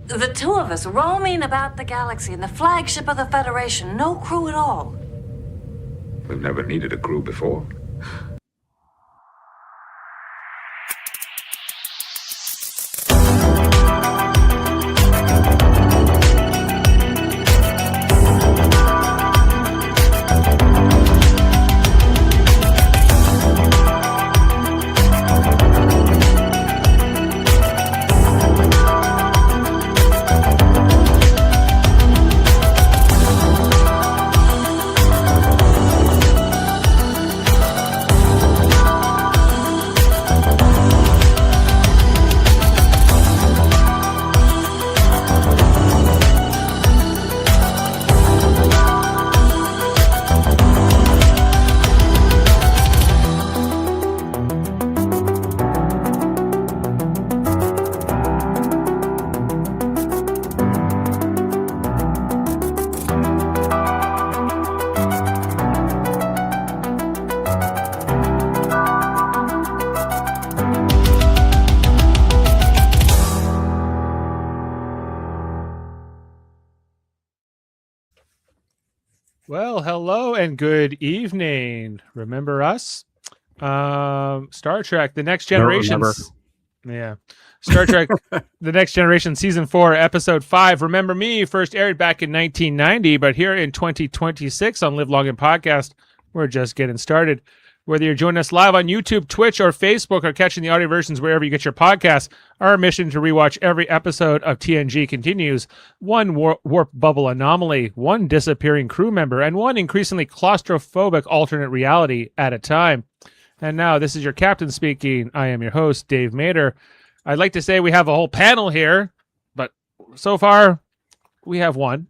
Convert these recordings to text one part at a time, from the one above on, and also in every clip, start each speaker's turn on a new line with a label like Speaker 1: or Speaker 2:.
Speaker 1: The two of us roaming about the galaxy in the flagship of the Federation. No crew at all.
Speaker 2: We've never needed a crew before.
Speaker 3: Well, hello and good evening. Remember us? Star Trek: The Next Generation. Yeah. Star Trek: The Next Generation, Season 4, Episode 5. Remember Me first aired back in 1990, but here in 2026 on Live Long and Podcast, we're just getting started. Whether you're joining us live on YouTube, Twitch, or Facebook, or catching the audio versions wherever you get your podcasts, our mission to rewatch every episode of TNG continues. One warp bubble anomaly, one disappearing crew member, and one increasingly claustrophobic alternate reality at a time. And now, this is your captain speaking. I am your host, Dave Mader. I'd like to say we have a whole panel here, but so far, we have one.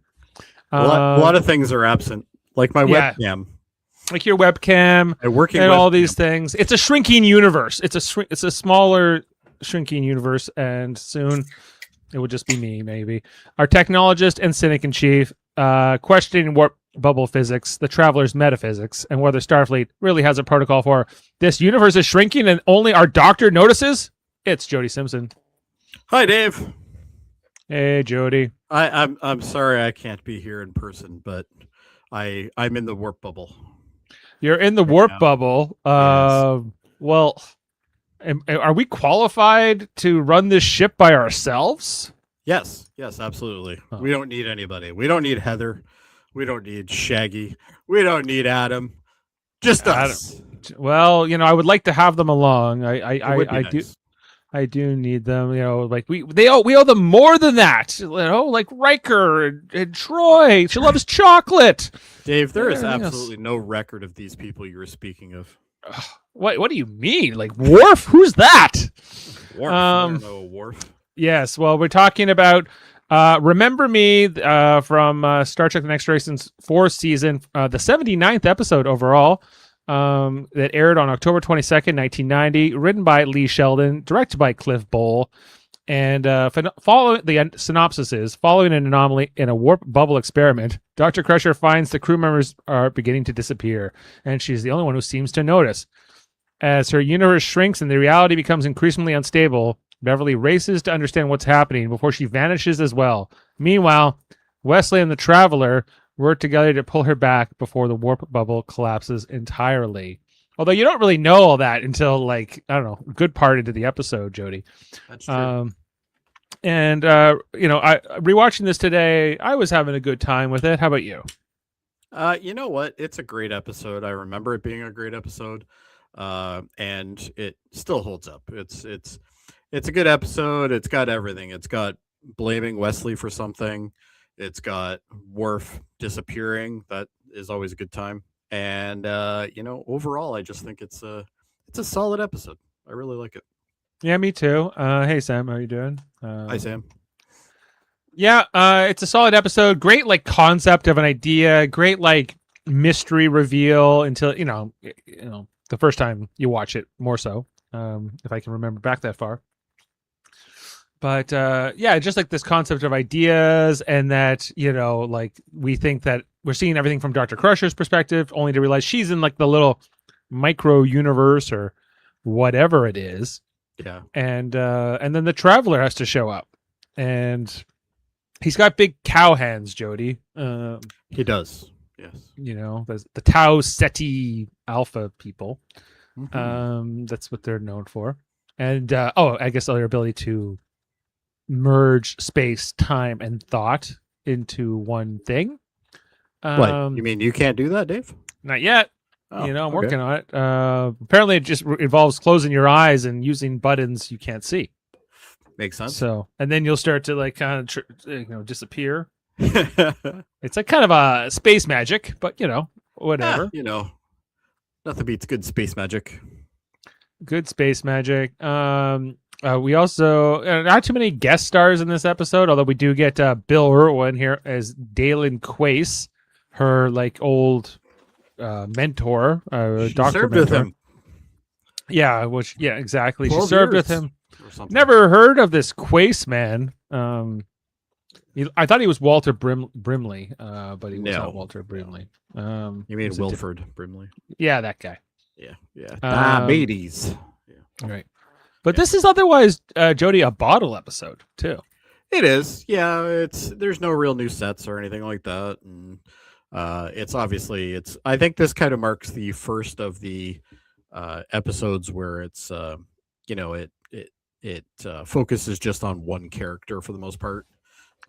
Speaker 4: A lot of things are absent, like my webcam.
Speaker 3: Like your webcam and all these things. It's a shrinking universe. It's a smaller shrinking universe, and soon it will just be me, maybe. Our technologist and cynic in chief, questioning warp bubble physics, the Traveler's metaphysics, and whether Starfleet really has a protocol for this universe is shrinking and only our doctor notices. It's Jody Simpson.
Speaker 4: Hi, Dave.
Speaker 3: Hey, Jody.
Speaker 4: I'm sorry I can't be here in person, but I'm in the warp bubble.
Speaker 3: You're in the warp bubble.
Speaker 4: Yes.
Speaker 3: Well, are we qualified to run this ship by ourselves?
Speaker 4: Yes, absolutely. Oh. We don't need anybody. We don't need Heather. We don't need Shaggy. We don't need Adam. Just us.
Speaker 3: Well, I would like to have them along. I do.
Speaker 4: Nice.
Speaker 3: I do need them. Like we owe them more than that. Like Riker and Troy. She loves chocolate.
Speaker 4: Dave, there is absolutely no record of these people you were speaking of.
Speaker 3: What do you mean? Like Worf? Who's that?
Speaker 4: Worf. I don't know Worf.
Speaker 3: Yes. Well, we're talking about Remember Me from Star Trek: The Next Generation's 4th season, the 79th episode overall. That aired on October 22nd, 1990, written by Lee Sheldon, directed by Cliff Bowl, and following the synopsis is, following an anomaly in a warp bubble experiment, Dr. Crusher finds the crew members are beginning to disappear, and she's the only one who seems to notice. As her universe shrinks and the reality becomes increasingly unstable, Beverly races to understand what's happening before she vanishes as well. Meanwhile, Wesley and the Traveler work together to pull her back before the warp bubble collapses entirely. Although you don't really know all that until, a good part into the episode, Jody.
Speaker 4: That's true.
Speaker 3: And I rewatching this today, I was having a good time with it. How about you?
Speaker 4: You know what? It's a great episode. I remember it being a great episode, and it still holds up. It's a good episode. It's got everything. It's got blaming Wesley for something. It's got Worf disappearing. That is always a good time. And overall, I just think it's a solid episode. I really like it.
Speaker 3: Yeah, me too. Hey Sam, how you doing?
Speaker 4: Hi Sam.
Speaker 3: Yeah, it's a solid episode. Great concept of an idea. Great mystery reveal until the first time you watch it. More so, if I can remember back that far. But just this concept of ideas, and that we think that we're seeing everything from Dr. Crusher's perspective, only to realize she's in the little micro universe or whatever it is.
Speaker 4: Yeah.
Speaker 3: And then the Traveler has to show up, and He's got big cow hands, Jody.
Speaker 4: He does. Yes.
Speaker 3: You know, the Tau Ceti Alpha people.
Speaker 4: Mhm.
Speaker 3: That's what they're known for. And I guess their ability to merge space, time, and thought into one thing.
Speaker 4: What? You mean you can't do that, Dave?
Speaker 3: Not yet.
Speaker 4: Oh,
Speaker 3: I'm
Speaker 4: okay.
Speaker 3: working on it. Apparently, it just involves closing your eyes and using buttons you can't see.
Speaker 4: Makes sense.
Speaker 3: So, and then you'll start to like kind of disappear. It's like kind of a space magic, but whatever.
Speaker 4: Nothing beats good space magic.
Speaker 3: Good space magic. We also not too many guest stars in this episode, although we do get Bill Irwin here as Dalen Quace, her like old mentor,
Speaker 4: She
Speaker 3: doctor
Speaker 4: served
Speaker 3: mentor.
Speaker 4: with him.
Speaker 3: Yeah, exactly. She
Speaker 4: 12
Speaker 3: served
Speaker 4: years
Speaker 3: with him.
Speaker 4: or something.
Speaker 3: Never heard of this Quace man. I thought he was Walter Brimley, but he was not Walter Brimley.
Speaker 4: You mean Wilford Brimley?
Speaker 3: Yeah, that guy.
Speaker 4: Yeah. Diabetes.
Speaker 3: Right. But this is otherwise, Jody, a bottle episode too.
Speaker 4: It is. Yeah, there's no real new sets or anything like that, and I think this kind of marks the first of the episodes where it's it focuses just on one character for the most part,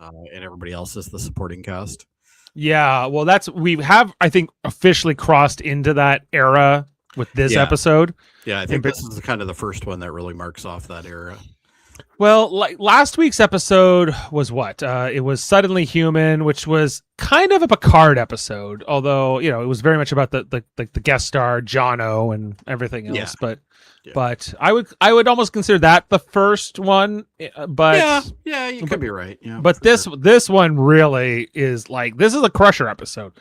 Speaker 4: and everybody else is the supporting cast.
Speaker 3: Yeah, well, we have, I think, officially crossed into that era with this episode.
Speaker 4: Yeah, I think this is kind of the first one that really marks off that era.
Speaker 3: Well, like last week's episode was what? It was Suddenly Human, which was kind of a Picard episode, although it was very much about the guest star Jono and everything else. But I would almost consider that the first one. But
Speaker 4: you could be right. Yeah,
Speaker 3: but this one really is this is a Crusher episode,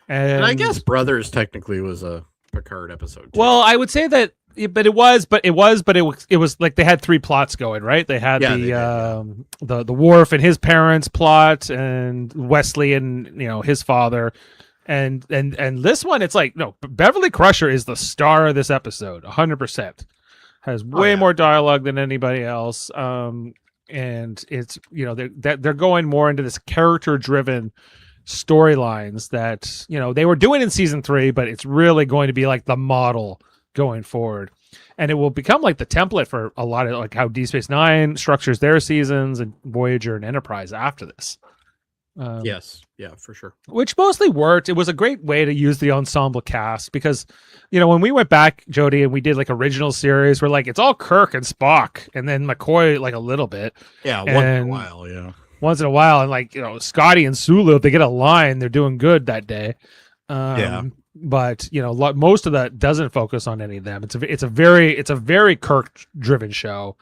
Speaker 3: and
Speaker 4: I guess Brothers technically was a Picard episode too.
Speaker 3: Well, I would say that. But it was like they had three plots going, right? They had the Worf and his parents plot, and Wesley and his father, and this one, it's like no, Beverly Crusher is the star of this episode, 100%. Has way more dialogue than anybody else, and it's they're going more into this character-driven storylines that they were doing in season 3, but it's really going to be like the model going forward, and it will become like the template for a lot of like how Deep Space Nine structures their seasons and Voyager and Enterprise after this.
Speaker 4: Yes, yeah, for sure.
Speaker 3: Which mostly worked. It was a great way to use the ensemble cast because, when we went back, Jody, and we did like original series, we're like it's all Kirk and Spock, and then McCoy like a little bit.
Speaker 4: Yeah, once in a while, yeah.
Speaker 3: Once in a while, and like Scotty and Sulu, if they get a line, they're doing good that day. But most of that doesn't focus on any of them. It's a very Kirk driven show,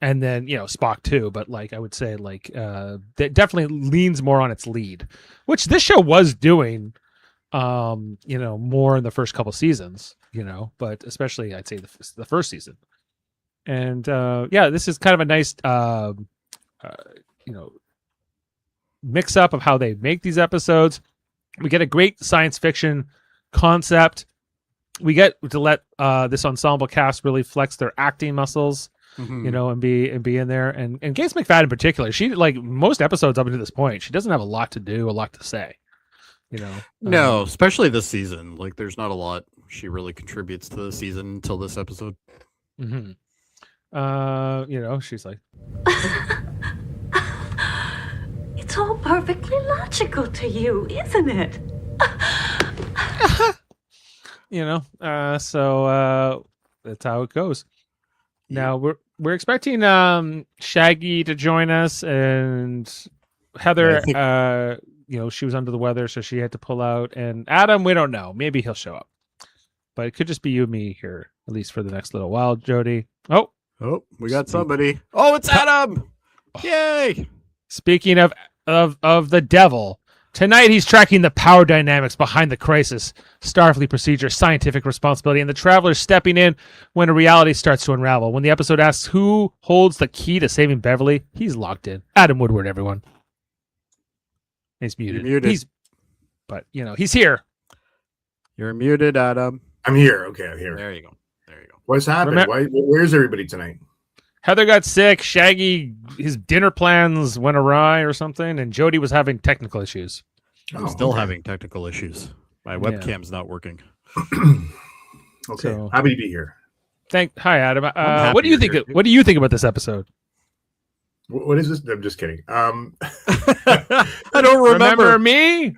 Speaker 3: and then Spock too. But like I would say, like that definitely leans more on its lead, which this show was doing, more in the first couple seasons. But especially I'd say the first season, and this is kind of a nice mix up of how they make these episodes. We get a great science fiction concept. We get to let this ensemble cast really flex their acting muscles, and be in there. And Gates McFadden in particular, she like most episodes up until this point, she doesn't have a lot to do, a lot to say.
Speaker 4: No, especially this season. Like, there's not a lot she really contributes to the season until this episode.
Speaker 3: She's like,
Speaker 1: it's all perfectly logical to you, isn't it?
Speaker 3: So that's how it goes. Now we're expecting Shaggy to join us, and Heather she was under the weather, so she had to pull out, and Adam, we don't know, maybe he'll show up, but it could just be you and me here, at least for the next little while. Jody,
Speaker 4: we got somebody. It's Adam. Yay.
Speaker 3: Speaking of the devil, tonight he's tracking the power dynamics behind the crisis, Starfleet procedure, scientific responsibility, and the Travelers stepping in when a reality starts to unravel. When the episode asks who holds the key to saving Beverly, he's locked in. Adam Woodward, everyone. He's muted. He's here.
Speaker 4: You're muted, Adam.
Speaker 5: I'm here. Okay, I'm here.
Speaker 4: There you go.
Speaker 5: What's happening? Where's everybody tonight?
Speaker 3: Heather got sick. Shaggy, his dinner plans went awry or something, and Jody was having technical issues.
Speaker 4: I'm still having technical issues. My webcam's not working.
Speaker 5: Okay,
Speaker 3: So-
Speaker 5: happy to be here.
Speaker 3: Hi, Adam.
Speaker 4: happy
Speaker 3: What do you
Speaker 4: you're
Speaker 3: think?
Speaker 4: here, too.
Speaker 3: What do you think about this episode?
Speaker 5: What is this? I'm just kidding.
Speaker 4: I don't remember.
Speaker 3: Me?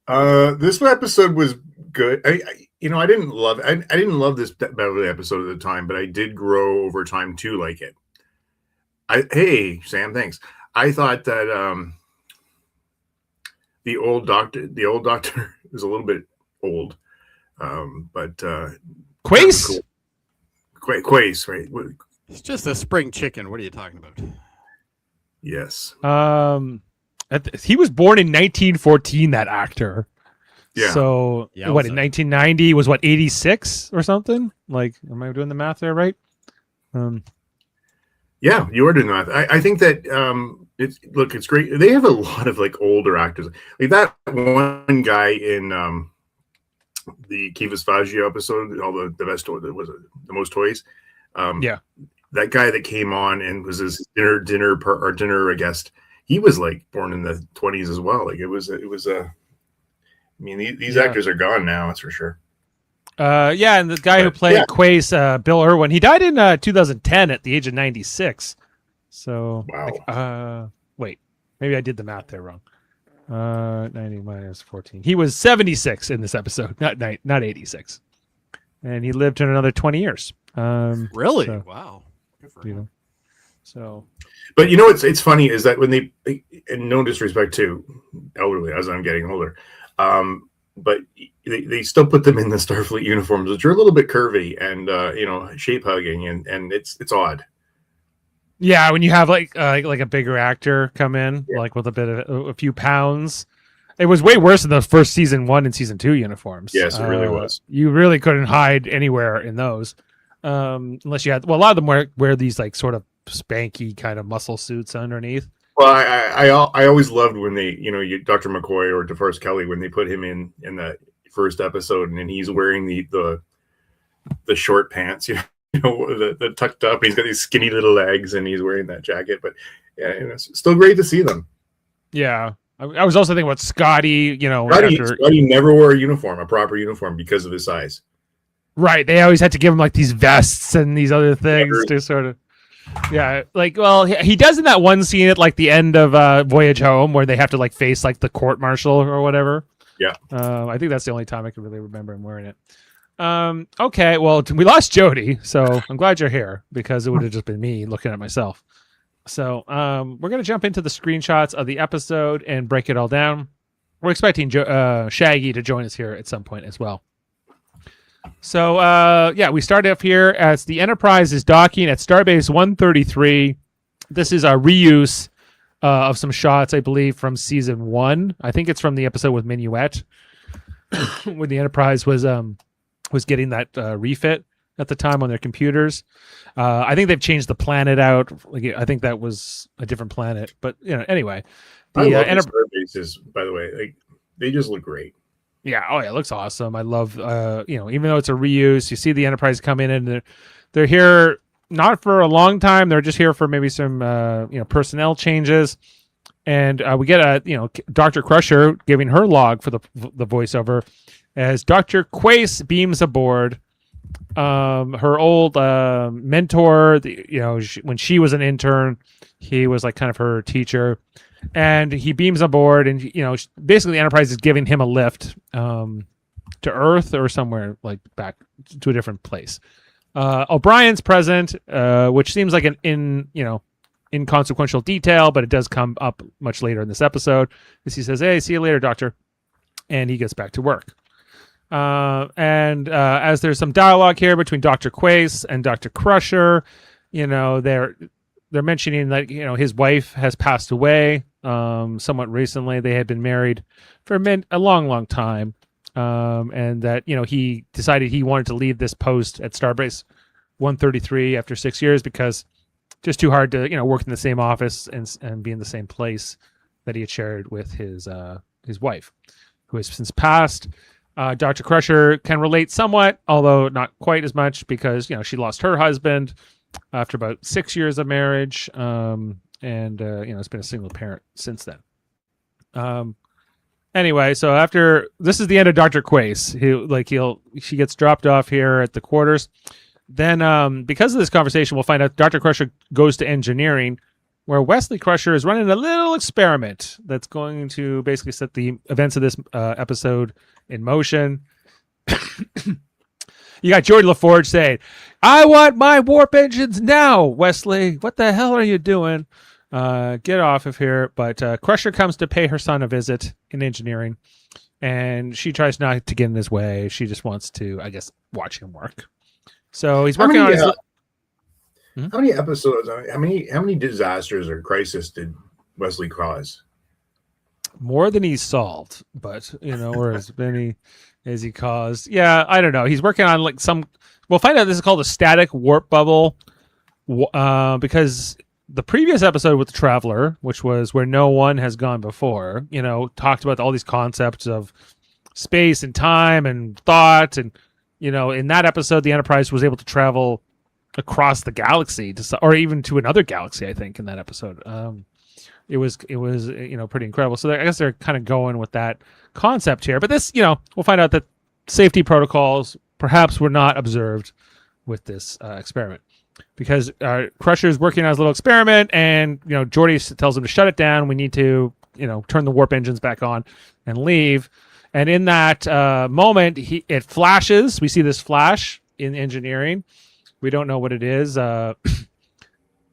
Speaker 5: This episode was good. I didn't love. I didn't love this Beverly episode at the time, but I did grow over time to like it. Hey, Sam, thanks. I thought that the old doctor was a little bit old, but
Speaker 3: Quace?
Speaker 5: cool. Quace, right?
Speaker 4: It's just a spring chicken. What are you talking about?
Speaker 5: Yes.
Speaker 3: He was born in 1914. That actor.
Speaker 5: Yeah.
Speaker 3: So
Speaker 4: Yeah,
Speaker 3: what
Speaker 4: was
Speaker 3: in
Speaker 4: it?
Speaker 3: 1990 was what 86 or something? Like, am I doing the math there right?
Speaker 5: Yeah, you are doing that. I think that it's great. They have a lot of like older actors. Like that one guy in the Kivas Faggio episode, all the best was it the most toys.
Speaker 3: Yeah.
Speaker 5: That guy that came on and was his dinner guest. He was like born in the 20s as well. Like it was I mean, these actors are gone now. That's for sure.
Speaker 3: Yeah, and the guy who played Quace, Bill Irwin, he died in 2010 at the age of 96. So,
Speaker 5: Wow.
Speaker 3: wait, maybe I did the math there wrong. 90 minus 14. He was 76 in this episode, not 86, and he lived in another 20 years.
Speaker 4: Really?
Speaker 3: So-
Speaker 4: Wow. Good for
Speaker 3: You
Speaker 4: him.
Speaker 3: know, so
Speaker 5: But you know what's funny is that when they and no disrespect to elderly as I'm getting older, but they still put them in the Starfleet uniforms, which are a little bit curvy and shape hugging, and it's odd.
Speaker 3: yeah, when you have like a bigger actor come in, like with a few pounds. It was way worse in the first season 1 and season 2 uniforms.
Speaker 5: Yes, it really was.
Speaker 3: You really couldn't hide anywhere in those, unless you had. Well, a lot of them wear these like sort of spanky kind of muscle suits underneath.
Speaker 5: Well, I always loved when they Dr. McCoy or DeForest Kelly when they put him in the first episode and he's wearing the short pants, the tucked up. He's got these skinny little legs and he's wearing that jacket. But yeah, it's still great to see them.
Speaker 3: Yeah, I was also thinking about Scotty.
Speaker 5: Scotty never wore a proper uniform because of his size.
Speaker 3: Right, they always had to give him like these vests and these other things to sort of. Yeah, like, well, he does in that one scene at like the end of Voyage Home where they have to like face like the court martial or whatever.
Speaker 5: Yeah.
Speaker 3: I think that's the only time I can really remember him wearing it. Okay, well, we lost Jody, so I'm glad you're here because it would have just been me looking at myself. So we're going to jump into the screenshots of the episode and break it all down. We're expecting Shaggy to join us here at some point as well. So, we start off here as the Enterprise is docking at Starbase 133. This is a reuse of some shots, I believe, from season 1. I think it's from the episode with Minuet when the Enterprise was getting that refit at the time on their computers. I think they've changed the planet out. Like, I think that was a different planet. But, anyway.
Speaker 5: I love the Starbases, by the way. Like, they just look great.
Speaker 3: Yeah, it looks awesome. I love, even though it's a reuse, you see the Enterprise come in and they're here not for a long time. They're just here for maybe some, personnel changes. And we get Dr. Crusher giving her log for the voiceover as Dr. Quace beams aboard. Her old mentor, when she was an intern, he was like kind of her teacher. And he beams aboard, and basically the Enterprise is giving him a lift to Earth or somewhere like back to a different place. O'Brien's present, which seems like an inconsequential detail, but it does come up much later in this episode. As he says, "Hey, see you later, Doctor," and he gets back to work. As there's some dialogue here between Dr. Quace and Dr. Crusher, they're mentioning that his wife has passed away somewhat recently. They had been married for a long time, and that he decided he wanted to leave this post at Starbase 133 after 6 years because just too hard to work in the same office and be in the same place that he had shared with his wife, who has since passed. Dr. Crusher can relate somewhat, although not quite as much because she lost her husband. after about 6 years of marriage, and it's been a single parent since then. Anyway, so after this is the end of Dr. Quace. She gets dropped off here at the quarters. Then, because of this conversation, we'll find out Dr. Crusher goes to engineering, where Wesley Crusher is running a little experiment that's going to basically set the events of this episode in motion. You got Geordi LaForge saying, "I want my warp engines now, Wesley. What the hell are you doing? Get off of here." But Crusher comes to pay her son a visit in engineering, and she tries not to get in his way. She just wants to, I guess, watch him work. So he's working on his...
Speaker 5: How many episodes, how many disasters or crises did Wesley cause?
Speaker 3: More than he's solved, but, or as many as he caused. Yeah, I don't know. He's working on we'll find out this is called a static warp bubble, because the previous episode with the Traveler, which was where no one has gone before, talked about all these concepts of space and time and thought. And, in that episode, the Enterprise was able to travel across the galaxy or even to another galaxy, I think, in that episode. It was pretty incredible. So I guess they're kind of going with that concept here. But this, we'll find out that safety protocols perhaps were not observed with this experiment, because Crusher is working on his little experiment, and Geordi tells him to shut it down. We need to turn the warp engines back on and leave. And in that moment, it flashes. We see this flash in engineering. We don't know what it is.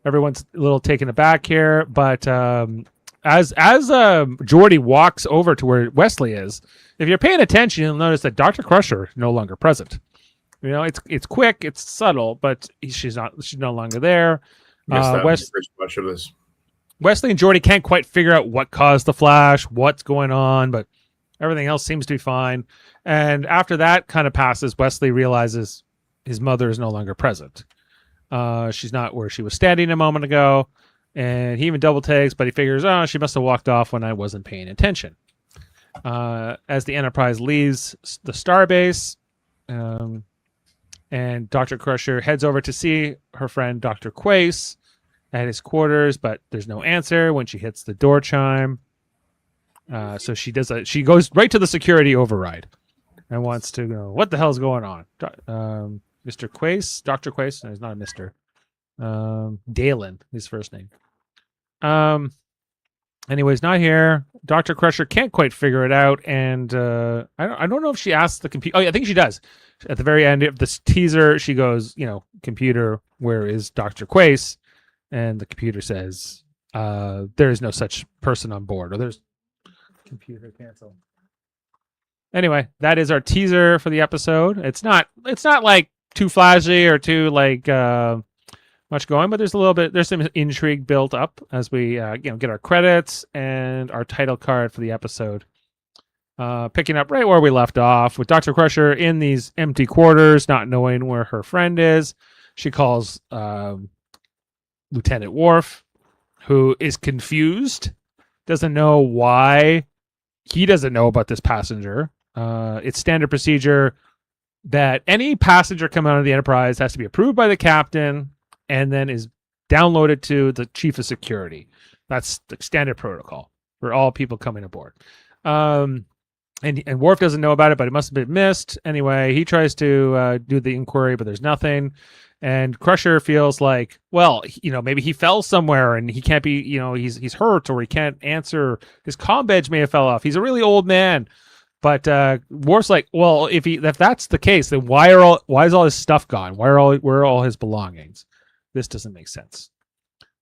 Speaker 3: Everyone's a little taken aback here, but as Geordi walks over to where Wesley is, if you're paying attention, you'll notice that Dr. Crusher is no longer present. It's quick, it's subtle, but she's no longer there.
Speaker 5: First watch of this.
Speaker 3: Wesley and Geordi can't quite figure out what caused the flash, what's going on, but everything else seems to be fine. And after that kind of passes, Wesley realizes his mother is no longer present. She's not where she was standing a moment ago, and he even double takes, but he figures, she must have walked off when I wasn't paying attention. As the Enterprise leaves the starbase, and Dr. Crusher heads over to see her friend Dr. Quace at his quarters, but there's no answer when she hits the door chime. So she goes right to the security override and wants to know what the hell's going on. Mr. Quace, Dr. Quace, no, he's not a Mr. Dalen, his first name. Anyways, not here. Dr. Crusher can't quite figure it out, and I don't know if she asks the computer. Oh, yeah, I think she does. At the very end of this teaser, she goes, computer, where is Dr. Quace? And the computer says, there is no such person on board, or there's computer cancel. Anyway, that is our teaser for the episode. It's not like too flashy or too much going, but there's some intrigue built up as we get our credits and our title card for the episode. Picking up right where we left off with Dr. Crusher in these empty quarters, not knowing where her friend is. She calls Lieutenant Worf, who is confused, doesn't know why he doesn't know about this passenger. It's standard procedure that any passenger coming out of the Enterprise has to be approved by the captain and then is downloaded to the chief of security. That's the standard protocol for all people coming aboard. And Worf doesn't know about it, but it must have been missed. Anyway, he tries to do the inquiry, but there's nothing. And Crusher feels like, well, maybe he fell somewhere and he can't be, he's hurt, or he can't answer. His comm badge may have fell off. He's a really old man. But Worf's like, well, if that's the case, then why is all his stuff gone? Where are all his belongings? This doesn't make sense.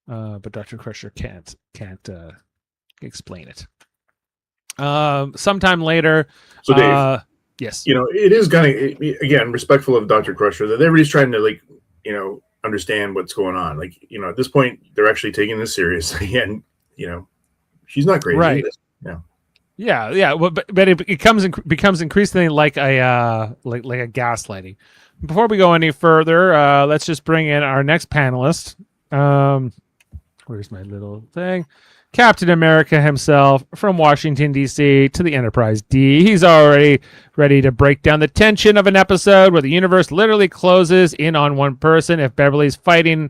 Speaker 3: But Dr. Crusher can't explain it. Sometime later.
Speaker 5: So Dave,
Speaker 3: yes,
Speaker 5: it is kind of, again, respectful of Dr. Crusher that everybody's trying to understand what's going on. At this point, they're actually taking this seriously, and she's not crazy.
Speaker 3: Right. Yeah. Well, but it becomes increasingly like a gaslighting. Before we go any further, let's just bring in our next panelist. Where's my little thing? Captain America himself from Washington, D.C. to the Enterprise D. He's already ready to break down the tension of an episode where the universe literally closes in on one person. If Beverly's fighting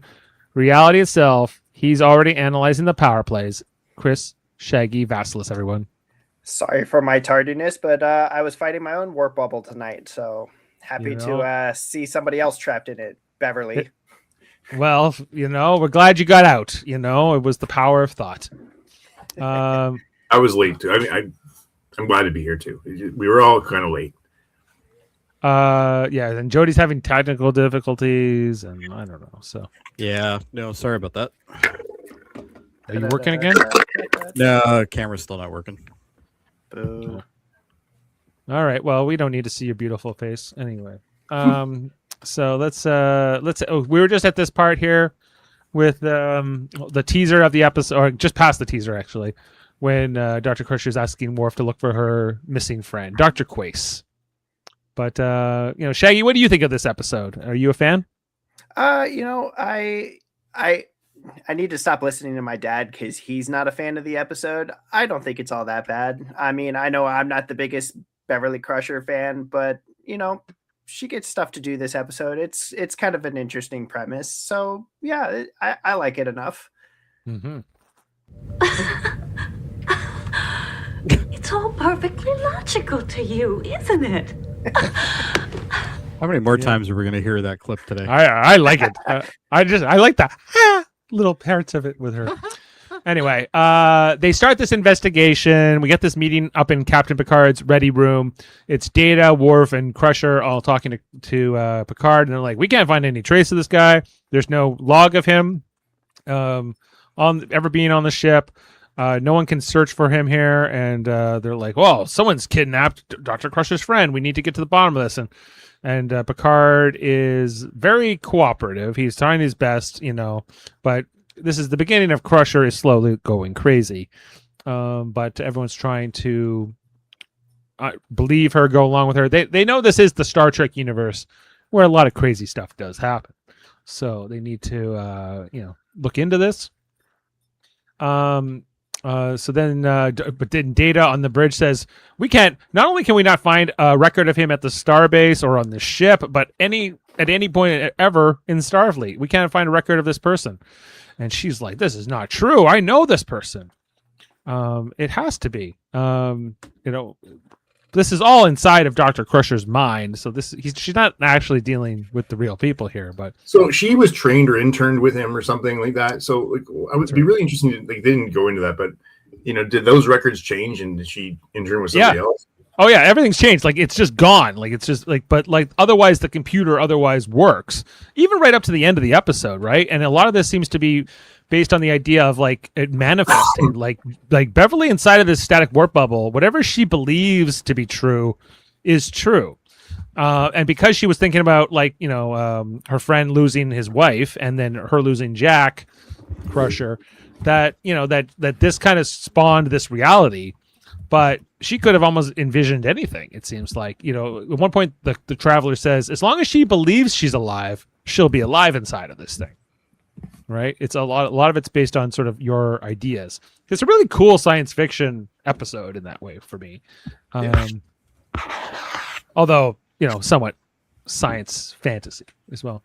Speaker 3: reality itself, he's already analyzing the power plays. Chris, Shaggy, Vasilas, everyone.
Speaker 6: Sorry for my tardiness, but I was fighting my own warp bubble tonight, so happy to see somebody else trapped in it, Beverly.
Speaker 3: Well, we're glad you got out. It was the power of thought.
Speaker 5: I was late too. I mean, I'm glad to be here too. We were all kind of late.
Speaker 3: Yeah, and Jody's having technical difficulties, and I don't know. So
Speaker 4: Yeah, no, sorry about that.
Speaker 3: are you working again?
Speaker 4: No, camera's still not working.
Speaker 6: Boo.
Speaker 3: All right. Well, we don't need to see your beautiful face anyway. So let's. Oh, we were just at this part here with the teaser of the episode, or just past the teaser actually, when Dr. Crusher is asking Worf to look for her missing friend, Dr. Quace. But Shaggy, what do you think of this episode? Are you a fan?
Speaker 6: I need to stop listening to my dad because he's not a fan of the episode. I don't think it's all that bad. I mean, I know I'm not the biggest Beverly Crusher fan, but she gets stuff to do this episode. It's kind of an interesting premise. So yeah, I like it enough.
Speaker 3: Mm-hmm.
Speaker 1: It's all perfectly logical to you, isn't it?
Speaker 4: How many more times are we going to hear that clip today?
Speaker 3: I like it. I like the little parts of it with her. Anyway, they start this investigation. We get this meeting up in Captain Picard's ready room. It's Data, Worf, and Crusher all talking to Picard, and they're like, "We can't find any trace of this guy. There's no log of him ever being on the ship. No one can search for him here." And they're like, "Well, someone's kidnapped Dr. Crusher's friend. We need to get to the bottom of this." And Picard is very cooperative. He's trying his best, but this is the beginning of Crusher is slowly going crazy. But everyone's trying to believe her, go along with her. They know this is the Star Trek universe where a lot of crazy stuff does happen. So they need to, look into this. So then Data on the bridge says, not only can we not find a record of him at the starbase or on the ship, but at any point ever in Starfleet, we can't find a record of this person. And she's like, "This is not true. I know this person. It has to be. This is all inside of Dr. Crusher's mind. So she's not actually dealing with the real people here, but
Speaker 5: so she was trained or interned with him or something like that. So I would be really interested. They didn't go into that, but did those records change and did she intern with somebody else?
Speaker 3: Oh yeah, everything's changed. Like it's just gone. Like it's just but otherwise the computer otherwise works. Even right up to the end of the episode, right? And a lot of this seems to be based on the idea of it manifesting. like Beverly inside of this static warp bubble, whatever she believes to be true is true. And because she was thinking about her friend losing his wife and then her losing Jack Crusher, that this kind of spawned this reality. But she could have almost envisioned anything, it seems like. At one point, the Traveler says, as long as she believes she's alive, she'll be alive inside of this thing. Right? It's a lot of it's based on sort of your ideas. It's a really cool science fiction episode in that way for me. Although, somewhat science fantasy as well.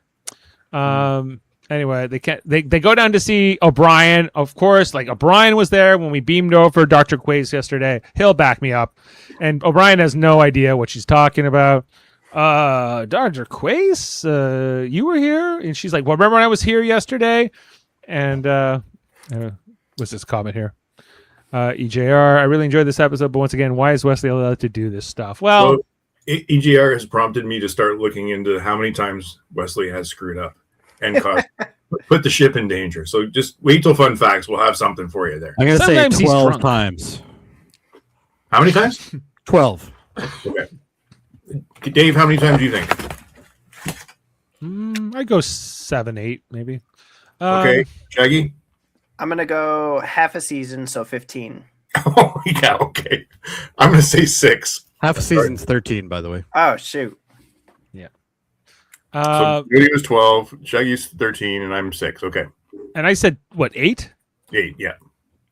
Speaker 3: Anyway, they go down to see O'Brien. Of course, O'Brien was there when we beamed over Dr. Quace yesterday. He'll back me up. And O'Brien has no idea what she's talking about. Dr. Quace, you were here? And she's like, well, remember when I was here yesterday? And what's this comment here? EJR, I really enjoyed this episode, but once again, why is Wesley allowed to do this stuff? Well,
Speaker 5: EJR has prompted me to start looking into how many times Wesley has screwed up and put the ship in danger. So just wait till Fun Facts. We'll have something for you there.
Speaker 4: I'm going to say
Speaker 3: Sometimes he's
Speaker 4: 12
Speaker 3: drunk.
Speaker 4: times.
Speaker 5: How many times?
Speaker 4: 12.
Speaker 5: Okay. Dave, how many times do you think?
Speaker 3: I'd go 7, 8, maybe.
Speaker 5: Okay. Shaggy?
Speaker 6: I'm going to go half a season, so 15.
Speaker 5: Oh, yeah, okay. I'm going to say 6.
Speaker 4: Half a season's 13, by the way.
Speaker 6: Oh, shoot.
Speaker 5: So Jody was 12, Shaggy's 13, and I'm 6. Okay.
Speaker 3: And I said, what, 8?
Speaker 5: 8, yeah.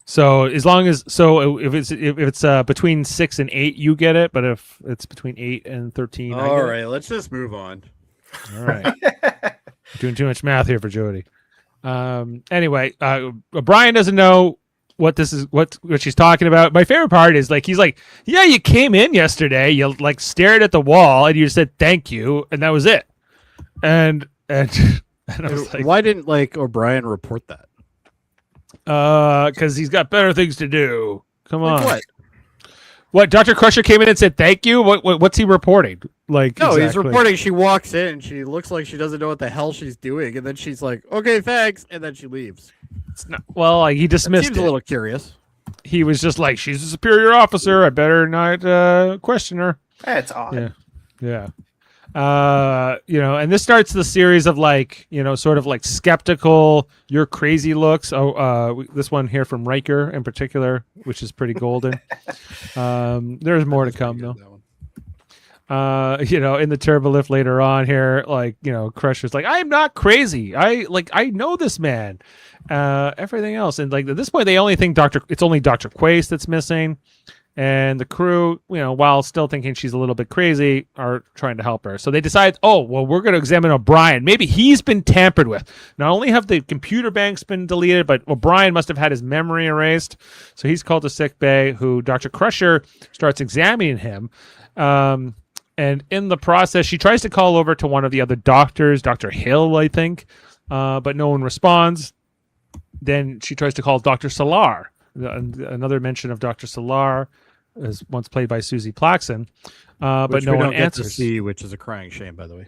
Speaker 3: So as long as if it's between 6 and 8, you get it. But if it's between 8 and 13, I get
Speaker 4: All right, let's just move on.
Speaker 3: it. All right. Doing too much math here for Jody. Anyway, Brian doesn't know what this is, what she's talking about. My favorite part is he's like, yeah, you came in yesterday, you like stared at the wall, and you said thank you, and that was it. And I was like,
Speaker 4: why didn't O'Brien report that?
Speaker 3: Because he's got better things to do. Come on.
Speaker 4: What?
Speaker 3: What? Dr. Crusher came in and said thank you. What's he reporting?
Speaker 4: No,
Speaker 3: exactly.
Speaker 4: He's reporting. She walks in, she looks like she doesn't know what the hell she's doing, and then she's like, "Okay, thanks," and then she leaves.
Speaker 3: It's not, well, he dismissed
Speaker 4: Seems
Speaker 3: it.
Speaker 4: a little curious.
Speaker 3: He was just like, she's a superior officer. I better not question her.
Speaker 6: That's odd.
Speaker 3: Yeah. And this starts the series of sort of skeptical, you're crazy looks. This one here from Riker in particular, which is pretty golden. There's more to come though. In the turbolift later on here, Crusher's like, I'm not crazy. I know this man. Everything else. And at this point, they only think it's only Dr. Quace that's missing. And the crew, while still thinking she's a little bit crazy, are trying to help her. So they decide, we're going to examine O'Brien. Maybe he's been tampered with. Not only have the computer banks been deleted, but O'Brien must have had his memory erased. So he's called to sick bay, who Dr. Crusher starts examining him. And in the process, she tries to call over to one of the other doctors, Dr. Hill, I think, but no one responds. Then she tries to call Dr. Salar. Another mention of Dr. Salar, is once played by Susie Plaxon, but no one answers.
Speaker 4: To see, which is a crying shame, by the way.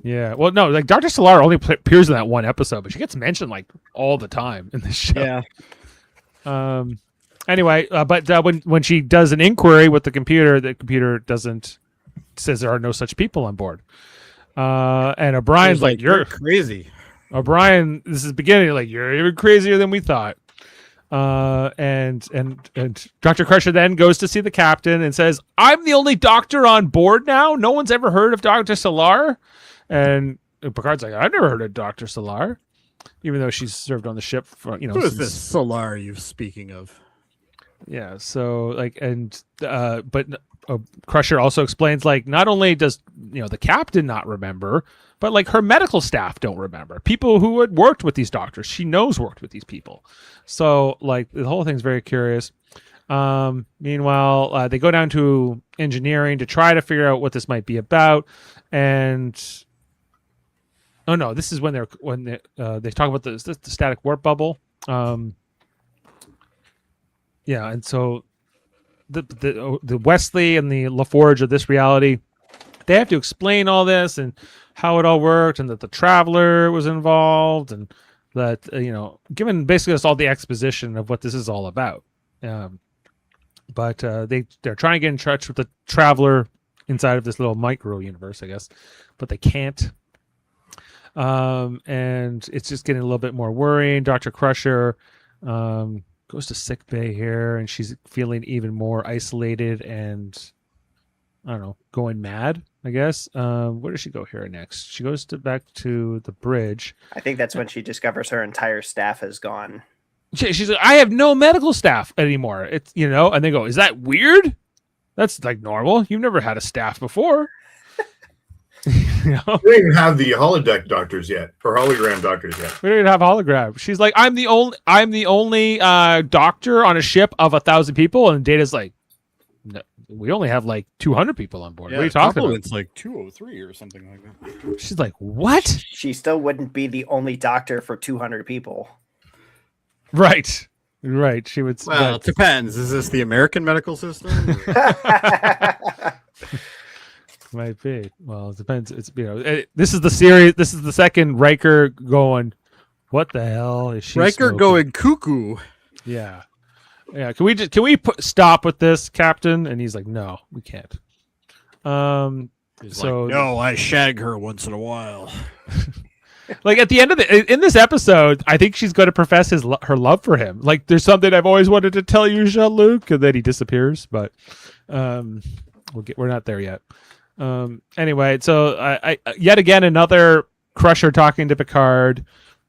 Speaker 3: Yeah, well, no, Dr. Salar only appears in that one episode, but she gets mentioned all the time in this show.
Speaker 4: Yeah.
Speaker 3: Anyway, but when she does an inquiry with the computer says there are no such people on board. And O'Brien's like, you're
Speaker 4: crazy.
Speaker 3: O'Brien, this is beginning you're even crazier than we thought. And Dr. Crusher then goes to see the captain and says, I'm the only doctor on board now. No one's ever heard of Dr. Salar. And Picard's like, I've never heard of Dr. Salar, even though she's served on the ship for,
Speaker 4: Who is this Salar you speaking of?
Speaker 3: Yeah. So but Crusher also explains not only does the captain not remember, but her medical staff don't remember. People who had worked with these doctors, she knows worked with these people. So the whole thing's very curious. Meanwhile, they go down to engineering to try to figure out what this might be about. And this is when they talk about the static warp bubble. And so the Wesley and the LaForge of this reality, they have to explain all this and how it all worked, and that the Traveler was involved, and that given basically us all the exposition of what this is all about. But they're trying to get in touch with the Traveler inside of this little micro universe, I guess, but they can't. And it's just getting a little bit more worrying. Dr. Crusher goes to sick bay here, and she's feeling even more isolated and, I don't know, going mad, I guess. Where does she go here next? She goes back to the bridge.
Speaker 6: I think that's when she discovers her entire staff is gone.
Speaker 3: She's like, I have no medical staff anymore. It's, and they go, is that weird? That's normal. You've never had a staff before.
Speaker 5: We don't even have the holodeck doctors yet, or hologram doctors yet.
Speaker 3: We don't even have hologram. She's like, I'm the only doctor on a ship of 1,000 people, and Data's like, no, we only have 200 people on board.
Speaker 4: Yeah,
Speaker 3: what are you talking about?
Speaker 4: It's 203 or something like that.
Speaker 3: She's like, what?
Speaker 6: She still wouldn't be the only doctor for 200 people.
Speaker 3: Right. She would.
Speaker 4: Well, it depends. Is this the American medical system?
Speaker 3: Might be. Well, it depends. It's this is the series. This is the second Riker going. What the hell is she?
Speaker 4: Riker
Speaker 3: smoking?
Speaker 4: going cuckoo.
Speaker 3: Yeah. Can we stop with this, Captain? And he's like, no, we can't.
Speaker 4: He's like, no, I shag her once in a while.
Speaker 3: At the end of in this episode, I think she's going to profess her love for him. There's something I've always wanted to tell you, Jean-Luc, and then he disappears. But we're not there yet. Anyway, so I yet again another Crusher talking to Picard.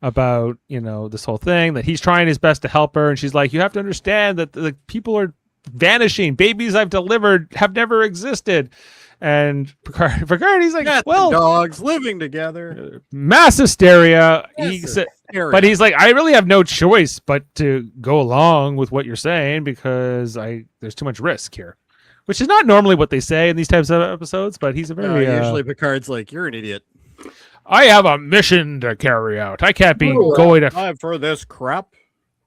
Speaker 3: about, this whole thing, that he's trying his best to help her. And she's like, you have to understand that the people are vanishing. Babies I've delivered have never existed. And Picard, he's like, well,
Speaker 4: dogs living together,
Speaker 3: mass hysteria. But he's like, I really have no choice but to go along with what you're saying because there's too much risk here, which is not normally what they say in these types of episodes. But he's a very
Speaker 4: usually Picard's like, you're an idiot.
Speaker 3: I have a mission to carry out. I can't be going to
Speaker 4: time for this crap.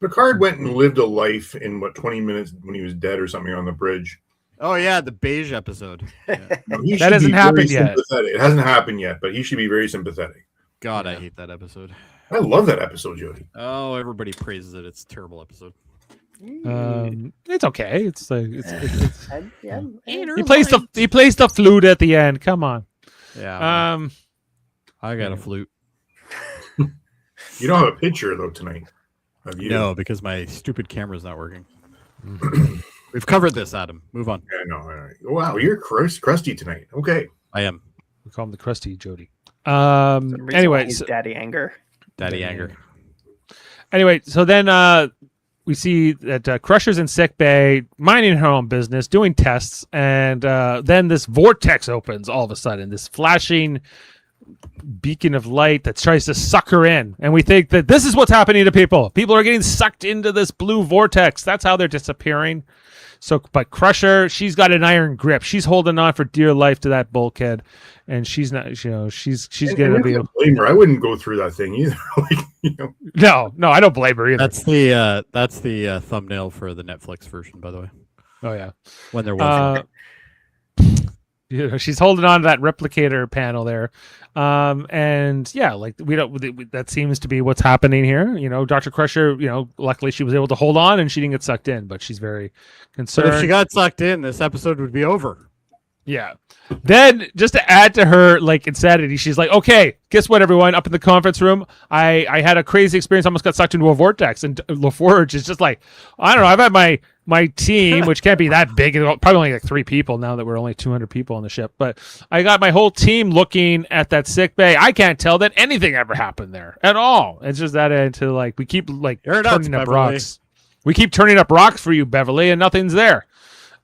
Speaker 5: Picard went and lived a life in 20 minutes when he was dead or something on the bridge.
Speaker 4: Oh yeah, the beige episode. Yeah.
Speaker 3: That hasn't happened yet.
Speaker 5: It hasn't happened yet, but he should be very sympathetic.
Speaker 4: God, I hate that episode.
Speaker 5: I love that episode, Jody.
Speaker 4: Oh, everybody praises it. It's a terrible episode.
Speaker 3: It's okay. It's like
Speaker 6: He
Speaker 3: plays the flute at the end. Come on.
Speaker 4: Yeah. I got a flute.
Speaker 5: You don't have a picture though tonight. Have you?
Speaker 4: No, because my stupid camera's not working. We've covered this, Adam. Move on.
Speaker 5: Yeah, no. Wow, you're crusty tonight. Okay.
Speaker 4: I am.
Speaker 3: We call him the crusty Jody. Anyway,
Speaker 6: Daddy Anger.
Speaker 4: Daddy Anger.
Speaker 3: Anyway, so then we see that Crusher's in sick bay, minding her own business, doing tests, and then this vortex opens all of a sudden. This flashing beacon of light that tries to suck her in, and we think that this is what's happening to people. People are getting sucked into this blue vortex. That's how they're disappearing. So, but Crusher, she's got an iron grip. She's holding on for dear life to that bulkhead, and she's not. She's gonna be.
Speaker 5: Blame her. I wouldn't go through that thing either.
Speaker 3: No, I don't blame her either.
Speaker 4: That's the thumbnail for the Netflix version, by the way.
Speaker 3: Oh yeah,
Speaker 4: when there was.
Speaker 3: She's holding on to that replicator panel there, and yeah, like that seems to be what's happening here. Dr. Crusher, luckily she was able to hold on and she didn't get sucked in, but she's very concerned.
Speaker 4: But if she got sucked in, this episode would be over.
Speaker 3: Yeah. Then just to add to her insanity, she's like, okay, guess what, everyone, up in the conference room, I had a crazy experience, almost got sucked into a vortex. And LaForge is just like, I don't know, I've had my team, which can't be that big, probably only like 3 people now that we're only 200 people on the ship, but I got my whole team looking at that sick bay. I can't tell that anything ever happened there at all. It's just that into we keep turning up rocks. We keep turning up rocks for you, Beverly, and nothing's there.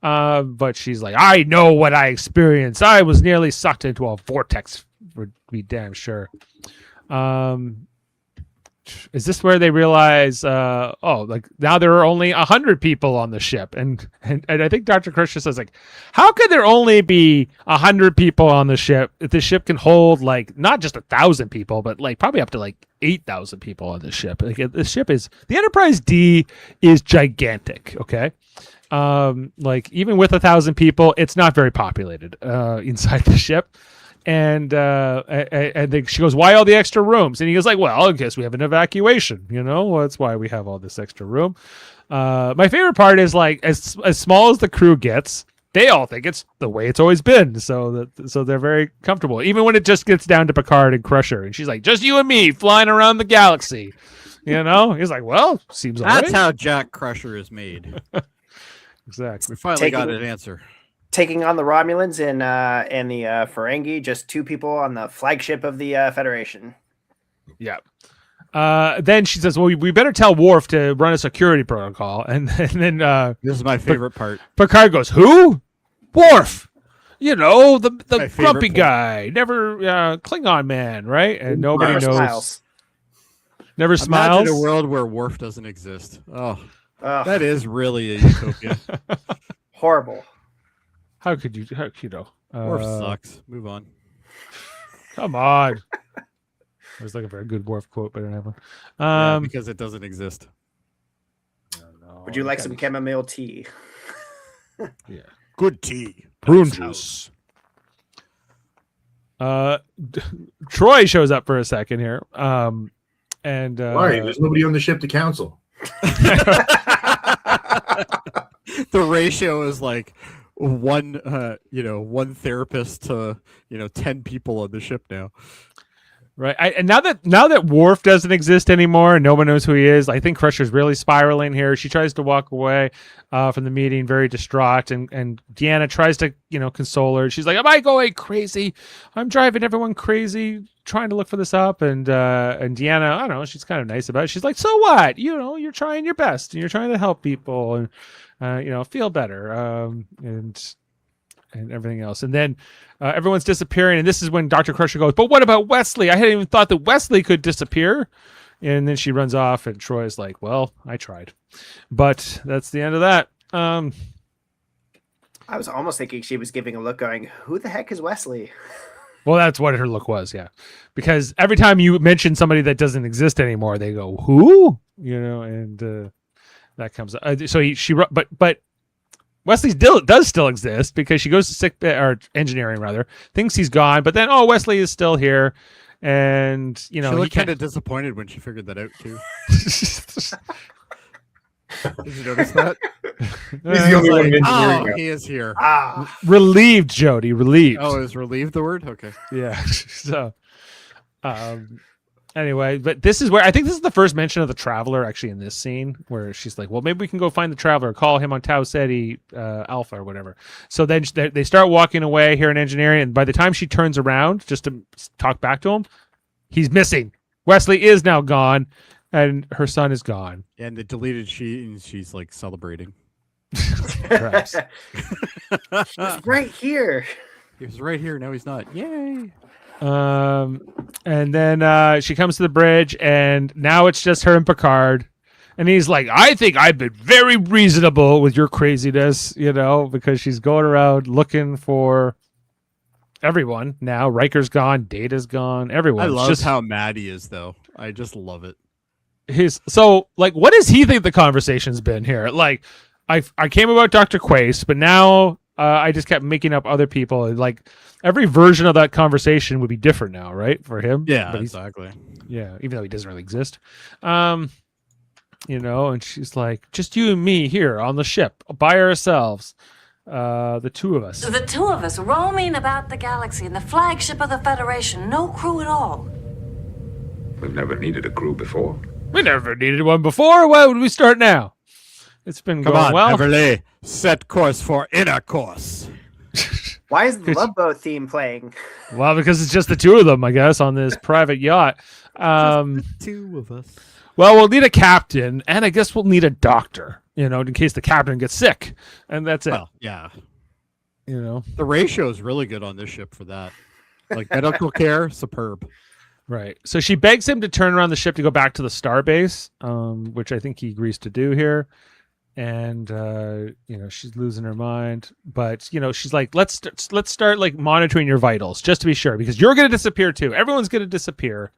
Speaker 3: But she's like, I know what I experienced. I was nearly sucked into a vortex, to be damn sure. Is this where they realize, now there are only 100 people on the ship? And I think Dr. Crusher says, how could there only be 100 people on the ship if the ship can hold, not just 1,000 people, but, probably up to, 8,000 people on the ship? The Enterprise D is gigantic, okay? Even with 1,000 people, it's not very populated inside the ship. And she goes, why all the extra rooms? And he goes well, I guess we have an evacuation, that's why we have all this extra room. My favorite part is as small as the crew gets, they all think it's the way it's always been. So they're very comfortable, even when it just gets down to Picard and Crusher. And she's like, just you and me flying around the galaxy, he's like, well, seems all right.
Speaker 4: That's how Jack Crusher is made.
Speaker 3: Exactly.
Speaker 4: We finally got an answer.
Speaker 6: Taking on the Romulans and the Ferengi, just 2 people on the flagship of the Federation.
Speaker 3: Yeah. Then she says, well, we better tell Worf to run a security protocol. And then
Speaker 4: this is my favorite part.
Speaker 3: Picard goes, who? Worf. The grumpy guy. Never Klingon man, right? And nobody knows.
Speaker 6: Smiles.
Speaker 3: Never smiles.
Speaker 4: Imagine a world where Worf doesn't exist. Oh, that is really a utopia.
Speaker 6: Horrible.
Speaker 3: How could you?
Speaker 4: Worf sucks. Move on.
Speaker 3: Come on. I was looking for a good Worf quote, but I don't have one.
Speaker 4: Because it doesn't exist.
Speaker 6: Would you like some chamomile tea?
Speaker 3: Yeah.
Speaker 4: Good tea.
Speaker 3: Prune juice. Troy shows up for a second here. And
Speaker 5: why? There's nobody on the ship to counsel.
Speaker 4: The ratio is one therapist to 10 people on the ship now.
Speaker 3: Right. And now that Worf doesn't exist anymore and no one knows who he is, I think Crusher's really spiraling here. She tries to walk away from the meeting, very distraught, and Deanna tries to, console her. She's like, "Am I going crazy? I'm driving everyone crazy, trying to look for this up." And Deanna, I don't know, she's kind of nice about it. She's like, "So what? You're trying your best and you're trying to help people and feel better." And everything else. And then everyone's disappearing. And this is when Dr. Crusher goes, "But what about Wesley? I hadn't even thought that Wesley could disappear." And then she runs off and Troy's like, "Well, I tried." But that's the end of that.
Speaker 6: I was almost thinking she was giving a look going, "Who the heck is Wesley?"
Speaker 3: Well, that's what her look was, yeah. Because every time you mention somebody that doesn't exist anymore, they go, "Who?" And that comes up. But Wesley does still exist because she goes to sick bay, or engineering rather, thinks he's gone, but then Wesley is still here, and
Speaker 4: she looked kind of disappointed when she figured that out too. Did you notice that?
Speaker 5: He's the only one in engineering now.
Speaker 4: He is here.
Speaker 3: Relieved, Jody. Relieved.
Speaker 4: Oh, is relieved the word? Okay.
Speaker 3: Yeah. So, anyway, but this is where I think this is the first mention of the Traveler actually in this scene, where she's like, "Well, maybe we can go find the Traveler, call him on Tau Ceti Alpha or whatever." So then they start walking away here in engineering, and by the time she turns around just to talk back to him, he's missing. Wesley is now gone, and her son is gone.
Speaker 4: And the deleted sheet, and she's like celebrating.
Speaker 3: Perhaps.
Speaker 6: He was right here.
Speaker 4: He was right here. Now he's not. Yay.
Speaker 3: And then she comes to the bridge, and now it's just her and Picard, and he's like, "I think I've been very reasonable with your craziness," because she's going around looking for everyone now. Riker's gone, Data's gone, everyone.
Speaker 4: I love how mad he is, though. I just love it.
Speaker 3: What does he think the conversation's been here? Like, I came about Dr. Quace, but now I just kept making up other people. Like, every version of that conversation would be different now, right? For him.
Speaker 4: Yeah, exactly.
Speaker 3: Yeah, even though he doesn't really exist. And she's like, "Just you and me here on the ship by ourselves. The two of us."
Speaker 1: The two of us roaming about the galaxy in the flagship of the Federation. No crew at all.
Speaker 2: We've never needed a crew before.
Speaker 3: We never needed one before. Why would we start now? It's been
Speaker 4: Come
Speaker 3: going
Speaker 4: on,
Speaker 3: well.
Speaker 4: Beverly. Set course for inner course.
Speaker 6: Why is the Love Boat theme playing?
Speaker 3: Well, because it's just the two of them, I guess, on this private yacht.
Speaker 4: Just the two of us.
Speaker 3: Well, we'll need a captain, and I guess we'll need a doctor, in case the captain gets sick. And that's it.
Speaker 4: Well, yeah.
Speaker 3: The
Speaker 4: ratio is really good on this ship for that. Like, medical care, superb.
Speaker 3: Right. So she begs him to turn around the ship to go back to the starbase, which I think he agrees to do here. And she's losing her mind, but she's like, let's start like monitoring your vitals just to be sure, because you're going to disappear too. Everyone's going to disappear.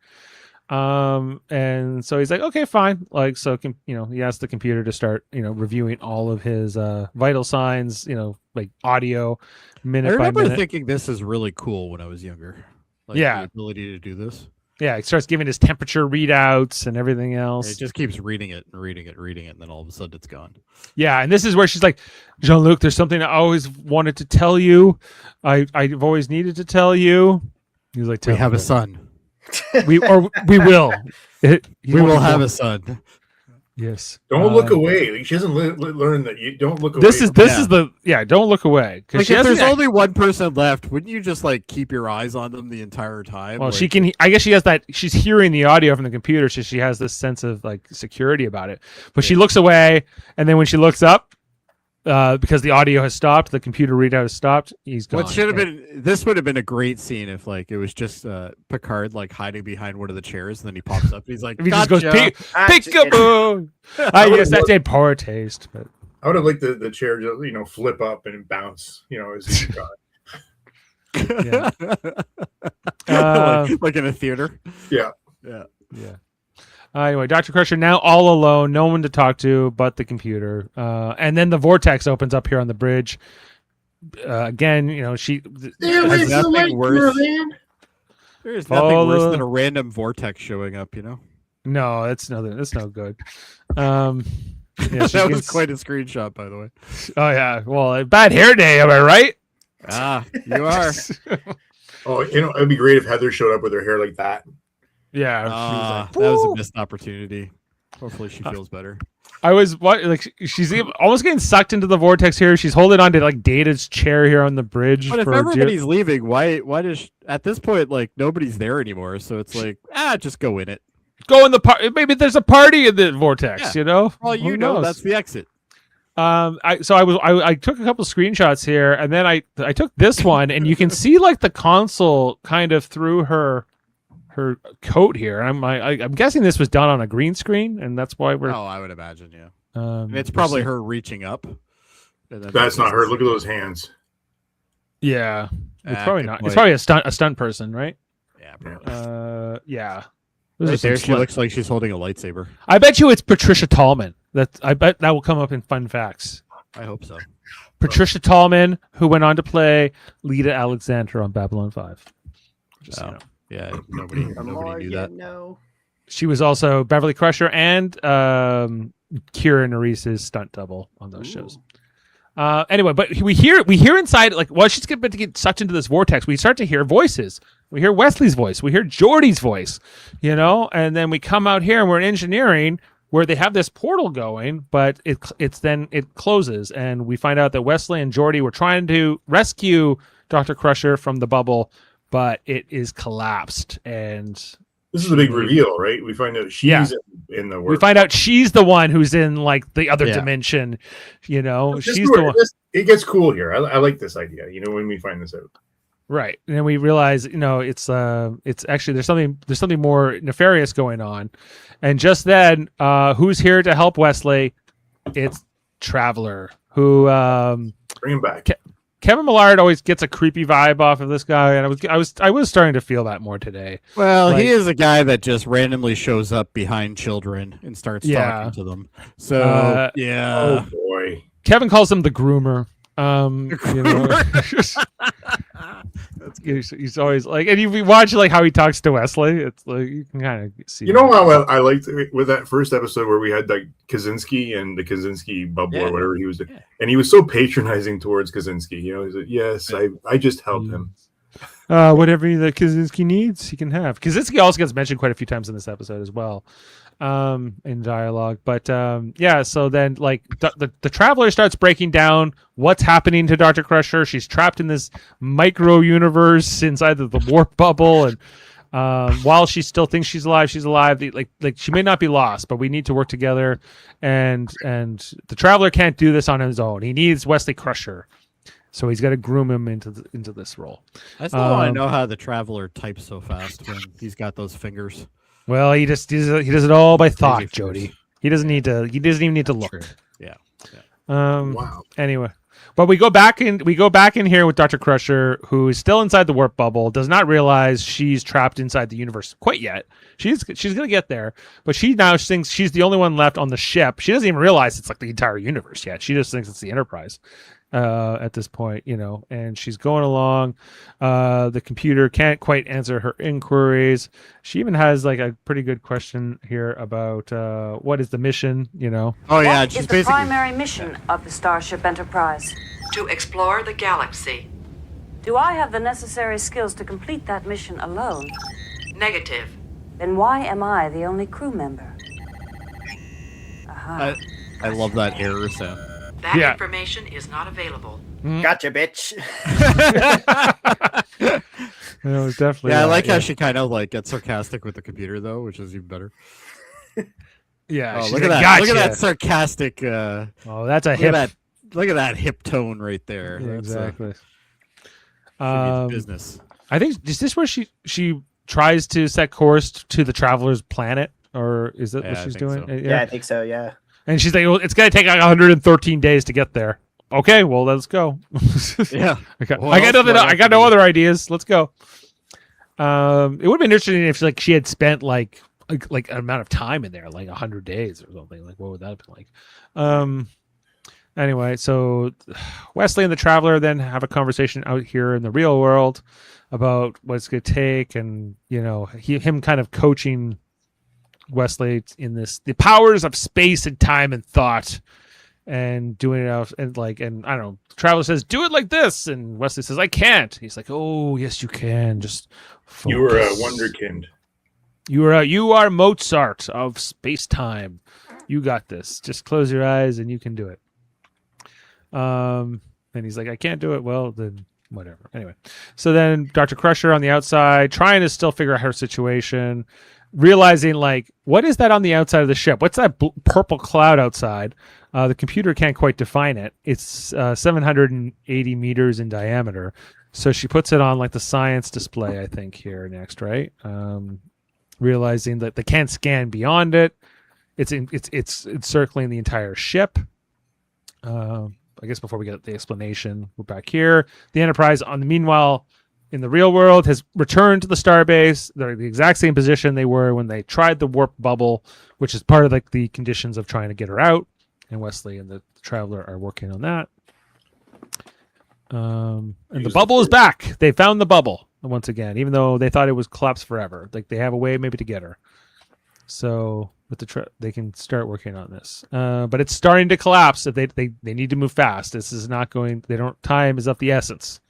Speaker 3: And so he's like, "Okay, fine." Like, so he asked the computer to start reviewing all of his vital signs, like audio, minute by minute.
Speaker 4: I remember thinking this is really cool when I was younger. Like,
Speaker 3: yeah,
Speaker 4: the ability to do this.
Speaker 3: Yeah, he starts giving his temperature readouts and everything else.
Speaker 4: It just keeps reading it, and then all of a sudden it's gone.
Speaker 3: Yeah, and this is where she's like, "Jean-Luc, there's something I always wanted to tell you. I've always needed to tell you." He's like,
Speaker 4: "We have a son.
Speaker 3: We will.
Speaker 4: We will have a son."
Speaker 3: Yes.
Speaker 5: Don't look away. Like, she hasn't learned that you don't look away.
Speaker 3: This is the don't look away.
Speaker 4: Like, if there's only one person left, wouldn't you just like keep your eyes on them the entire time?
Speaker 3: Well,
Speaker 4: like,
Speaker 3: she can. I guess she has that. She's hearing the audio from the computer, so she has this sense of like security about it. But she looks away, and then when she looks up, because the audio has stopped, the computer readout has stopped. He's gone.
Speaker 4: What should have been? This would have been a great scene if like it was just Picard like hiding behind one of the chairs, and then he pops up and he's like,
Speaker 3: he just goes peekaboo. Yes, that's in poor taste. But
Speaker 5: I would have liked the chair just flip up and bounce as he got.
Speaker 4: like in a theater.
Speaker 5: Yeah.
Speaker 3: Anyway, Dr. Crusher now all alone, no one to talk to but the computer. And then the vortex opens up here on the bridge. Again, she
Speaker 4: has nothing worse. There's nothing worse than a random vortex showing up,
Speaker 3: No, that's nothing. That's no good.
Speaker 4: That was quite a screenshot, by the way.
Speaker 3: Oh yeah. Well, a bad hair day, am I right?
Speaker 4: You are.
Speaker 5: Oh, it'd be great if Heather showed up with her hair like that.
Speaker 3: Yeah, she was
Speaker 4: that was a missed opportunity. Hopefully she feels better.
Speaker 3: I was she's almost getting sucked into the vortex here. She's holding on to like Data's chair here on the bridge.
Speaker 4: But if everybody's leaving, why does at this point like nobody's there anymore? So it's like just go in it.
Speaker 3: Go in the party. Maybe there's a party in the vortex. You know.
Speaker 4: Well, you know that's the exit.
Speaker 3: I took a couple screenshots here, and then I took this one, and you can see like the console kind of through her coat here. I'm guessing this was done on a green screen, and that's why we're.
Speaker 4: Oh, I would imagine, yeah. It's probably her reaching up.
Speaker 5: That's not her. Look at those hands.
Speaker 3: Yeah, it's probably not. It's probably a stunt person, right?
Speaker 4: Yeah, probably.
Speaker 3: Yeah.
Speaker 4: Right there, she looks like she's holding a lightsaber.
Speaker 3: I bet you it's Patricia Tallman. I bet that will come up in fun facts.
Speaker 4: I hope so.
Speaker 3: Patricia Tallman, who went on to play Lita Alexander on Babylon 5. Just,
Speaker 4: Yeah, nobody knew that.
Speaker 6: No.
Speaker 3: She was also Beverly Crusher and Kira Nerese's stunt double on those shows. Anyway, but we hear inside, like, while she's about to get sucked into this vortex, we start to hear voices. We hear Wesley's voice. We hear Jordy's voice, and then we come out here and we're in engineering where they have this portal going, but it closes, and we find out that Wesley and Jody were trying to rescue Dr. Crusher from the bubble, but it is collapsed. And
Speaker 5: this is a big reveal, right? We find out she's in the work.
Speaker 3: We find out she's the one who's in like the other dimension. She's the one.
Speaker 5: It gets cool here. I like this idea. When we find this out.
Speaker 3: Right, and then we realize, it's actually there's something more nefarious going on, and just then, who's here to help Wesley? It's Traveler, who
Speaker 5: bring him back.
Speaker 3: Kevin Millard always gets a creepy vibe off of this guy, and I was starting to feel that more today.
Speaker 4: Well, he is a guy that just randomly shows up behind children and starts talking to them. So
Speaker 5: oh boy,
Speaker 3: Kevin calls him the groomer. He's always like, and you watch like how he talks to Wesley. It's like you can kind of see.
Speaker 5: How I liked it with that first episode where we had like Kaczynski and the Kaczynski bubble or whatever he was doing, and he was so patronizing towards Kaczynski. He's like, "Yes, I just helped him."
Speaker 3: Whatever the Kaczynski needs, he can have. Kaczynski also gets mentioned quite a few times in this episode as well, in dialogue. But so then like the Traveler starts breaking down what's happening to Dr. Crusher. She's trapped in this micro universe inside the warp bubble, and while she still thinks she's alive, like she may not be lost, but we need to work together. And the Traveler can't do this on his own. He needs Wesley Crusher. So he's got to groom him into this role.
Speaker 4: I still want to know how the Traveler types so fast when he's got those fingers.
Speaker 3: Well, he does it all by thought, Jody. He doesn't even need to look.
Speaker 4: True. Yeah.
Speaker 5: Wow.
Speaker 3: Anyway, but we go back in here with Dr. Crusher, who is still inside the warp bubble, does not realize she's trapped inside the universe quite yet. She's gonna get there, but she now thinks she's the only one left on the ship. She doesn't even realize it's like the entire universe yet. She just thinks it's the Enterprise. At this point, and she's going along. The computer can't quite answer her inquiries. She even has like a pretty good question here about what is the mission,
Speaker 4: Oh yeah,
Speaker 1: What is the primary mission of the Starship Enterprise?
Speaker 7: To explore the galaxy.
Speaker 1: Do I have the necessary skills to complete that mission alone?
Speaker 7: Negative.
Speaker 1: Then why am I the only crew member?
Speaker 4: I love that error sound.
Speaker 7: That information is not available.
Speaker 6: Gotcha, bitch.
Speaker 3: It was definitely.
Speaker 4: Yeah, I like how she kind of like gets sarcastic with the computer though, which is even better.
Speaker 3: Yeah,
Speaker 4: look at that!
Speaker 3: Gotcha.
Speaker 4: Look at that sarcastic.
Speaker 3: That's a
Speaker 4: hip. Look at that hip tone right there.
Speaker 3: Yeah, exactly.
Speaker 4: Business.
Speaker 3: I think is this where she tries to set course to the Traveler's planet, or is that what she's doing?
Speaker 6: So. Yeah, I think so. Yeah.
Speaker 3: And she's like, well, it's going to take like 113 days to get there. Okay, well, let's go.
Speaker 4: Yeah.
Speaker 3: I got no other ideas. Let's go. It would have been interesting if she had spent like an amount of time in there, like 100 days or something. Like, what would that have been like? Anyway, so Wesley and the Traveler then have a conversation out here in the real world about what it's going to take, and him kind of coaching Wesley in the powers of space and time and thought, and doing it out and I don't know. Traveler says, "Do it like this," and Wesley says, "I can't." He's like, "Oh, yes, you can. Just focus."
Speaker 5: You were a wonderkind.
Speaker 3: You are Mozart of space-time. You got this. Just close your eyes and you can do it. And he's like, I can't do it. Well, then whatever. Anyway, so then Dr. Crusher on the outside, trying to still figure out her situation, realizing like, what is that on the outside of the ship? What's that purple cloud outside? The computer can't quite define it. It's 780 meters in diameter. So she puts it on like the science display, I think, here next, right? Realizing that they can't scan beyond it. It's encircling the entire ship. I guess before we get the explanation, we're back here. The Enterprise, meanwhile, in the real world, has returned to the starbase. They're the exact same position they were when they tried the warp bubble, which is part of like the conditions of trying to get her out. And Wesley and the Traveler are working on that. And the bubble is back. They found the bubble once again, even though they thought it was collapsed forever. Like they have a way maybe to get her. So with they can start working on this. But it's starting to collapse. If they need to move fast. This is not going. Time is of the essence.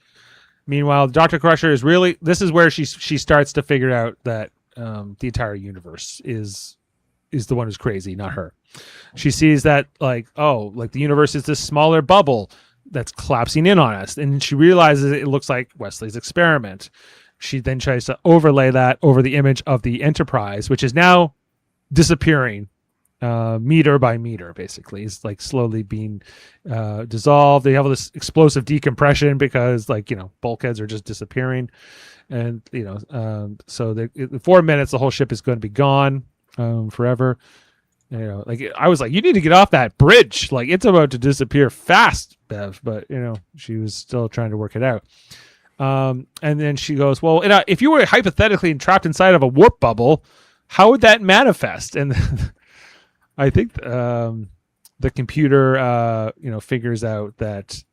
Speaker 3: Meanwhile, Dr. Crusher is really. This is where she starts to figure out that the entire universe is the one who's crazy, not her. She sees that like the universe is this smaller bubble that's collapsing in on us, and she realizes it looks like Wesley's experiment. She then tries to overlay that over the image of the Enterprise, which is now disappearing meter by meter. Basically, it's like slowly being dissolved. They have all this explosive decompression because bulkheads are just disappearing, and so in 4 minutes the whole ship is going to be gone forever. I was like, you need to get off that bridge. Like it's about to disappear fast, Bev. But she was still trying to work it out. And then she goes, well, if you were hypothetically trapped inside of a warp bubble, how would that manifest? And I think the computer, figures out that,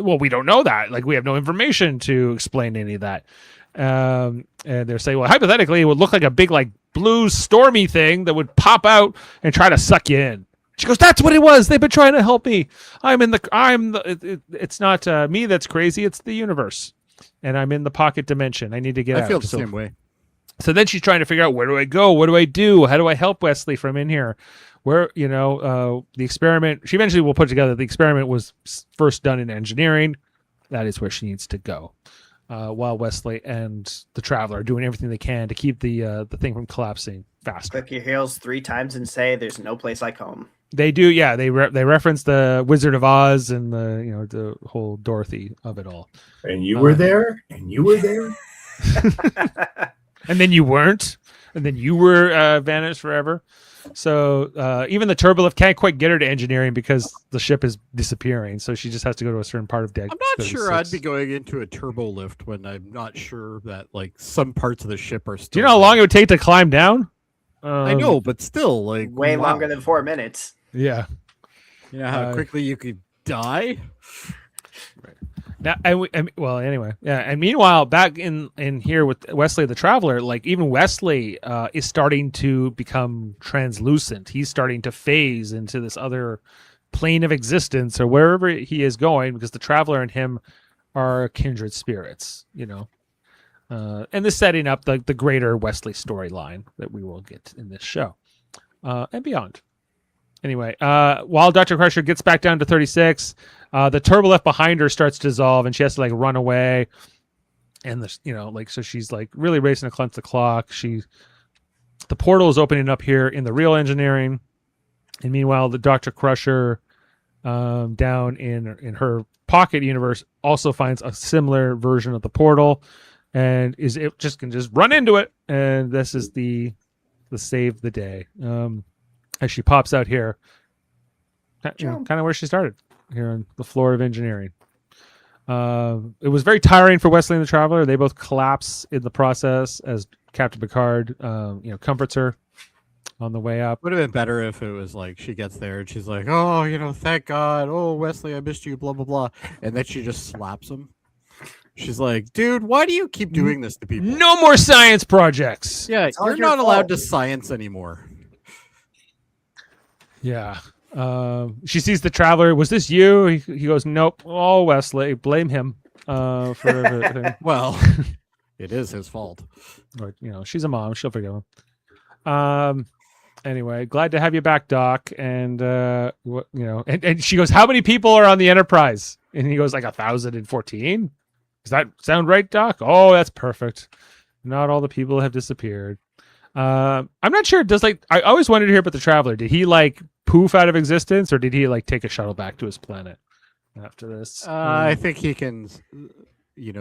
Speaker 3: we don't know that. Like we have no information to explain any of that. And they're saying, well, hypothetically, it would look like a big, blue stormy thing that would pop out and try to suck you in. She goes, that's what it was. They've been trying to help me. It's not me that's crazy. It's the universe. And I'm in the pocket dimension. I need to get out.
Speaker 4: I feel the same way.
Speaker 3: So then she's trying to figure out, where do I go? What do I do? How do I help Wesley from in here? Where, the experiment, she eventually will put together, the experiment was first done in engineering. That is where she needs to go. While Wesley and the Traveler are doing everything they can to keep the thing from collapsing faster.
Speaker 6: Click your heels 3 times and say, "There's no place like home."
Speaker 3: They do, yeah. They reference the Wizard of Oz and the whole Dorothy of it all.
Speaker 5: And you were there, and you were there,
Speaker 3: and then you weren't, and then you were vanished forever. So even the turbolift can't quite get her to engineering because the ship is disappearing. So she just has to go to a certain part of deck.
Speaker 4: I'm not sure I'd be going into a turbo lift when I'm not sure that some parts of the ship are still.
Speaker 3: Do you know how long it would take to climb down?
Speaker 4: I know, but still,
Speaker 6: way longer than 4 minutes.
Speaker 3: Yeah.
Speaker 4: You know how quickly you could die.
Speaker 3: Right. Now, anyway, yeah. And meanwhile, back in here with Wesley the Traveler, even Wesley is starting to become translucent. He's starting to phase into this other plane of existence or wherever he is going, because the Traveler and him are kindred spirits, and this setting up the greater Wesley storyline that we will get in this show and beyond. Anyway, while Dr. Crusher gets back down to 36, the turbolift behind her starts to dissolve, and she has to run away. And so she's really racing against the clock. The portal is opening up here in the real engineering, and meanwhile, the Dr. Crusher down in her pocket universe also finds a similar version of the portal, and can just run into it. And this is the save the day. As she pops out here, kind of where she started, here on the floor of engineering. It was very tiring for Wesley and the Traveler. They both collapse in the process as Captain Picard, comforts her on the way up.
Speaker 4: Would have been better if it was she gets there and she's like, oh, thank God. Oh, Wesley, I missed you, blah, blah, blah. And then she just slaps him. She's like, dude, why do you keep doing this to people?
Speaker 3: No more science projects.
Speaker 4: Yeah, you're not allowed to science anymore.
Speaker 3: Yeah. She sees the Traveler. Was this you? He goes, nope. Oh, Wesley, blame him for everything.
Speaker 4: Well, It is his fault.
Speaker 3: Or, she's a mom. She'll forgive him. Anyway, glad to have you back, Doc. And and she goes, "How many people are on the Enterprise?" And he goes, "Like 1,014." Does that sound right, Doc? Oh, that's perfect. Not all the people have disappeared. I'm not sure. I always wanted to hear about the Traveler. Did he poof out of existence, or did he take a shuttle back to his planet after this?
Speaker 4: I think he can,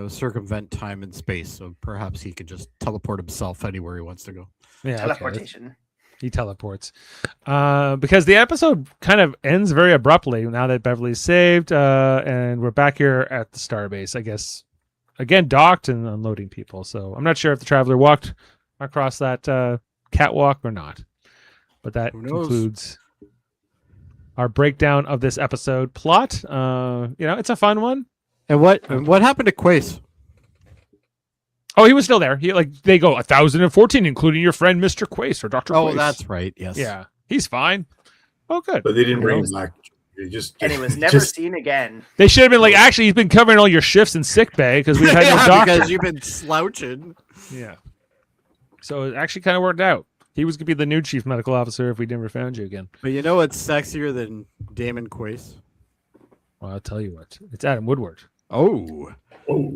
Speaker 4: circumvent time and space. So perhaps he could just teleport himself anywhere he wants to go.
Speaker 3: Yeah,
Speaker 6: Teleportation.
Speaker 3: Okay. He teleports because the episode kind of ends very abruptly now that Beverly's saved, and we're back here at the starbase, I guess. Again, docked and unloading people. So I'm not sure if the Traveler walked across that catwalk or not. But that concludes our breakdown of this episode plot. It's a fun one.
Speaker 4: And what happened to Quace?
Speaker 3: Oh, he was still there. They go 1,014, including your friend Mr. Quace or Dr. Quace.
Speaker 4: Oh, that's right. Yes.
Speaker 3: Yeah, he's fine. Oh, good.
Speaker 5: But they didn't bring him back.
Speaker 6: And he was never seen again.
Speaker 3: They should have been actually, he's been covering all your shifts in sick bay because we've had no doctor.
Speaker 4: Because you've been slouching.
Speaker 3: Yeah. So it actually kind of worked out. He was going to be the new chief medical officer if we never found you again.
Speaker 4: But you know what's sexier than Damon Quace?
Speaker 3: Well, I'll tell you what. It's Adam Woodward.
Speaker 4: Oh.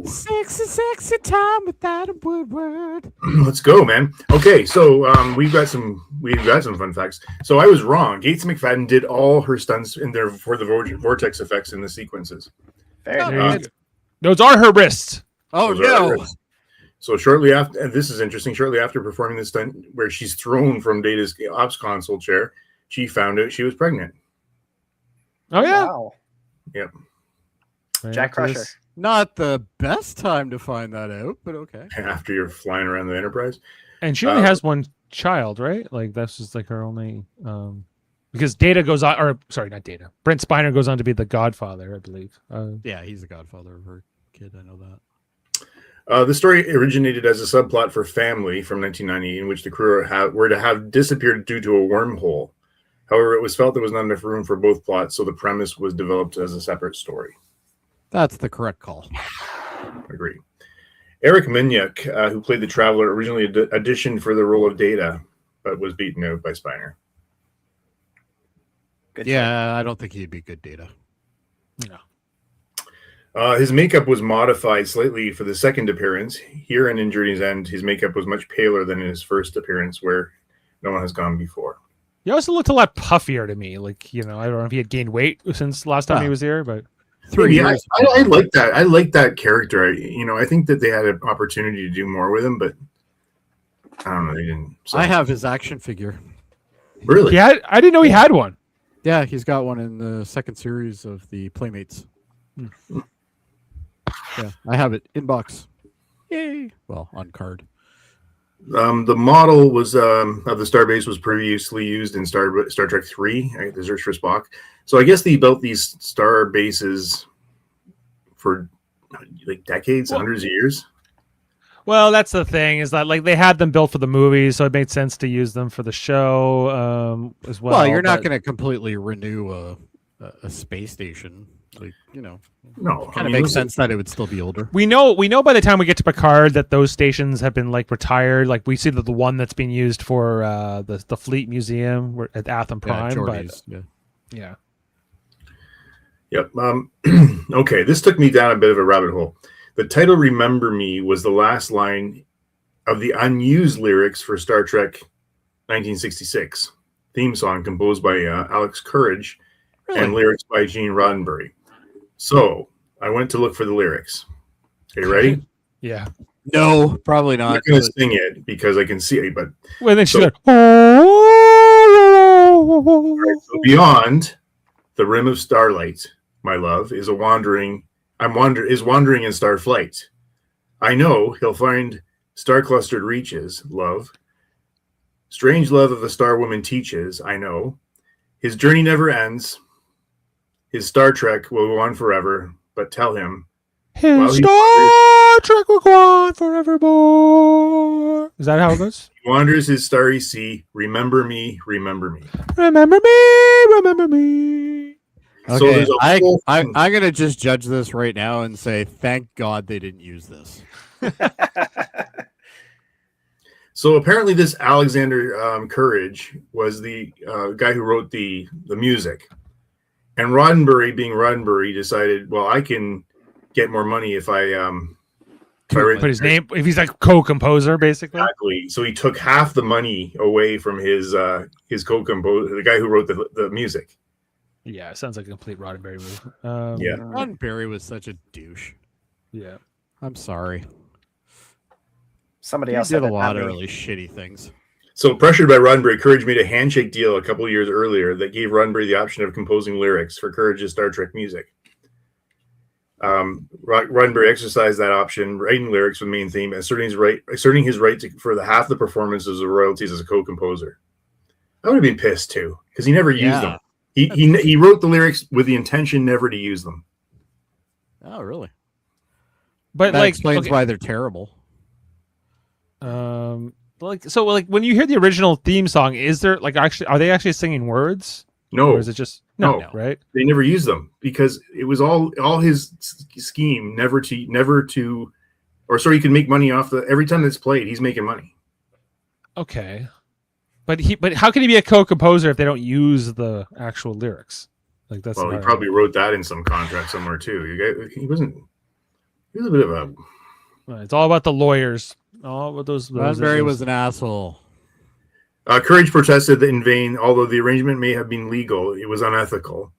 Speaker 4: Sexy time with Adam Woodward.
Speaker 5: Let's go, man. Okay, so we've got some fun facts. So I was wrong. Gates McFadden did all her stunts in there for the vortex effects in the sequences.
Speaker 3: Those are her wrists.
Speaker 4: Oh no.
Speaker 5: So shortly after, and this is interesting, shortly after performing this stunt where she's thrown from Data's ops console chair, she found out she was pregnant.
Speaker 3: Oh yeah.
Speaker 6: Wow.
Speaker 5: Yep.
Speaker 6: Jack Crusher.
Speaker 4: Not the best time to find that out, but okay.
Speaker 5: After you're flying around the Enterprise.
Speaker 3: And she only has one child, right? That's just her only because Data goes on, or sorry, not Data. Brent Spiner goes on to be the godfather, I believe.
Speaker 4: Yeah, he's the godfather of her kid. I know that.
Speaker 5: The story originated as a subplot for Family from 1990, in which the crew were to have disappeared due to a wormhole. However, it was felt there was not enough room for both plots, so the premise was developed as a separate story.
Speaker 4: That's the correct call.
Speaker 5: Agree. Eric Minyuk, who played the Traveler, originally auditioned for the role of Data, but was beaten out by Spiner.
Speaker 6: Good
Speaker 4: I don't think he'd be good Data.
Speaker 3: No.
Speaker 5: His makeup was modified slightly for the second appearance. Here in Journey's End, his makeup was much paler than in his first appearance, where no one has gone before.
Speaker 3: He also looked a lot puffier to me. I don't know if he had gained weight since last time he was here, but
Speaker 4: 3 years.
Speaker 5: I like that. I like that character. I think that they had an opportunity to do more with him, but I don't know. They didn't. So.
Speaker 4: I have his action figure.
Speaker 5: Really?
Speaker 3: Yeah, I didn't know he had one.
Speaker 4: Yeah, he's got one in the second series of the Playmates. Yeah, I have it in box. Yay! Well, on card.
Speaker 5: The model was of the Starbase was previously used in Star Trek 3, The Search for Spock. So I guess they built these star bases for decades, hundreds of years.
Speaker 3: Well, that's the thing is that they had them built for the movies, so it made sense to use them for the show as well.
Speaker 4: Well, you're not going to completely renew a space station.
Speaker 5: No,
Speaker 4: kind of makes sense that it would still be older.
Speaker 3: We know by the time we get to Picard that those stations have been retired. We see that the one that's being used for the Fleet Museum at Atham Prime. Yeah.
Speaker 5: Yep. Okay, this took me down a bit of a rabbit hole. The title "Remember Me" was the last line of the unused lyrics for Star Trek 1966 theme song composed by Alex Courage and lyrics by Gene Roddenberry. So I went to look for the lyrics. Are you ready?
Speaker 3: Yeah.
Speaker 4: No, probably not.
Speaker 5: I'm not going to sing it because I can see it, but
Speaker 3: then she's like,
Speaker 5: so beyond the rim of starlight, my love is wandering in starflight. I know he'll find star-clustered reaches, love. Strange love of a star woman teaches, I know. His journey never ends. His Star Trek will go on forever, but tell him
Speaker 3: his Star Trek will go on forevermore. Is that how it goes?
Speaker 5: He wanders his starry sea. Remember me, remember me.
Speaker 3: Remember me, remember me.
Speaker 4: Okay, so I'm going to just judge this right now and say, thank God they didn't use this.
Speaker 5: So apparently, this Alexander Courage was the guy who wrote the music, and Roddenberry, being Roddenberry, decided, well, I can get more money if I
Speaker 3: put his name, if he's like co-composer, basically.
Speaker 5: Exactly. So he took half the money away from his co-composer, the guy who wrote the music.
Speaker 3: Yeah, it sounds like a complete Roddenberry move.
Speaker 5: Yeah,
Speaker 4: Roddenberry was such a douche.
Speaker 3: Yeah,
Speaker 4: I'm sorry.
Speaker 6: Somebody
Speaker 4: He
Speaker 6: else
Speaker 4: did
Speaker 6: said
Speaker 4: a
Speaker 6: it,
Speaker 4: lot
Speaker 6: not
Speaker 4: of
Speaker 6: me.
Speaker 4: really shitty things.
Speaker 5: So pressured by Roddenberry, Courage made a handshake deal a couple of years earlier that gave Roddenberry the option of composing lyrics for Courage's Star Trek music. Roddenberry exercised that option, writing lyrics for the main theme, asserting his right for the half the performances of royalties as a co-composer. I would have been pissed too, because he never used them. He wrote the lyrics with the intention never to use them.
Speaker 4: Oh, really?
Speaker 3: but
Speaker 4: That
Speaker 3: like
Speaker 4: explains why they're terrible.
Speaker 3: like when you hear the original theme song, is there like are they actually singing words?
Speaker 5: No,
Speaker 3: Or is it just no, right?
Speaker 5: They never used them because it was all his scheme never to, or so he could make money off every time it's played, he's making money.
Speaker 3: Okay. But how can he be a co-composer if they don't use the actual lyrics? Like that's
Speaker 5: Well, he probably wrote that in some contract somewhere too. He was a bit of a.
Speaker 3: It's all about the lawyers. All about those.
Speaker 4: Roddenberry was an asshole.
Speaker 5: Courage protested in vain, although the arrangement may have been legal. It was unethical.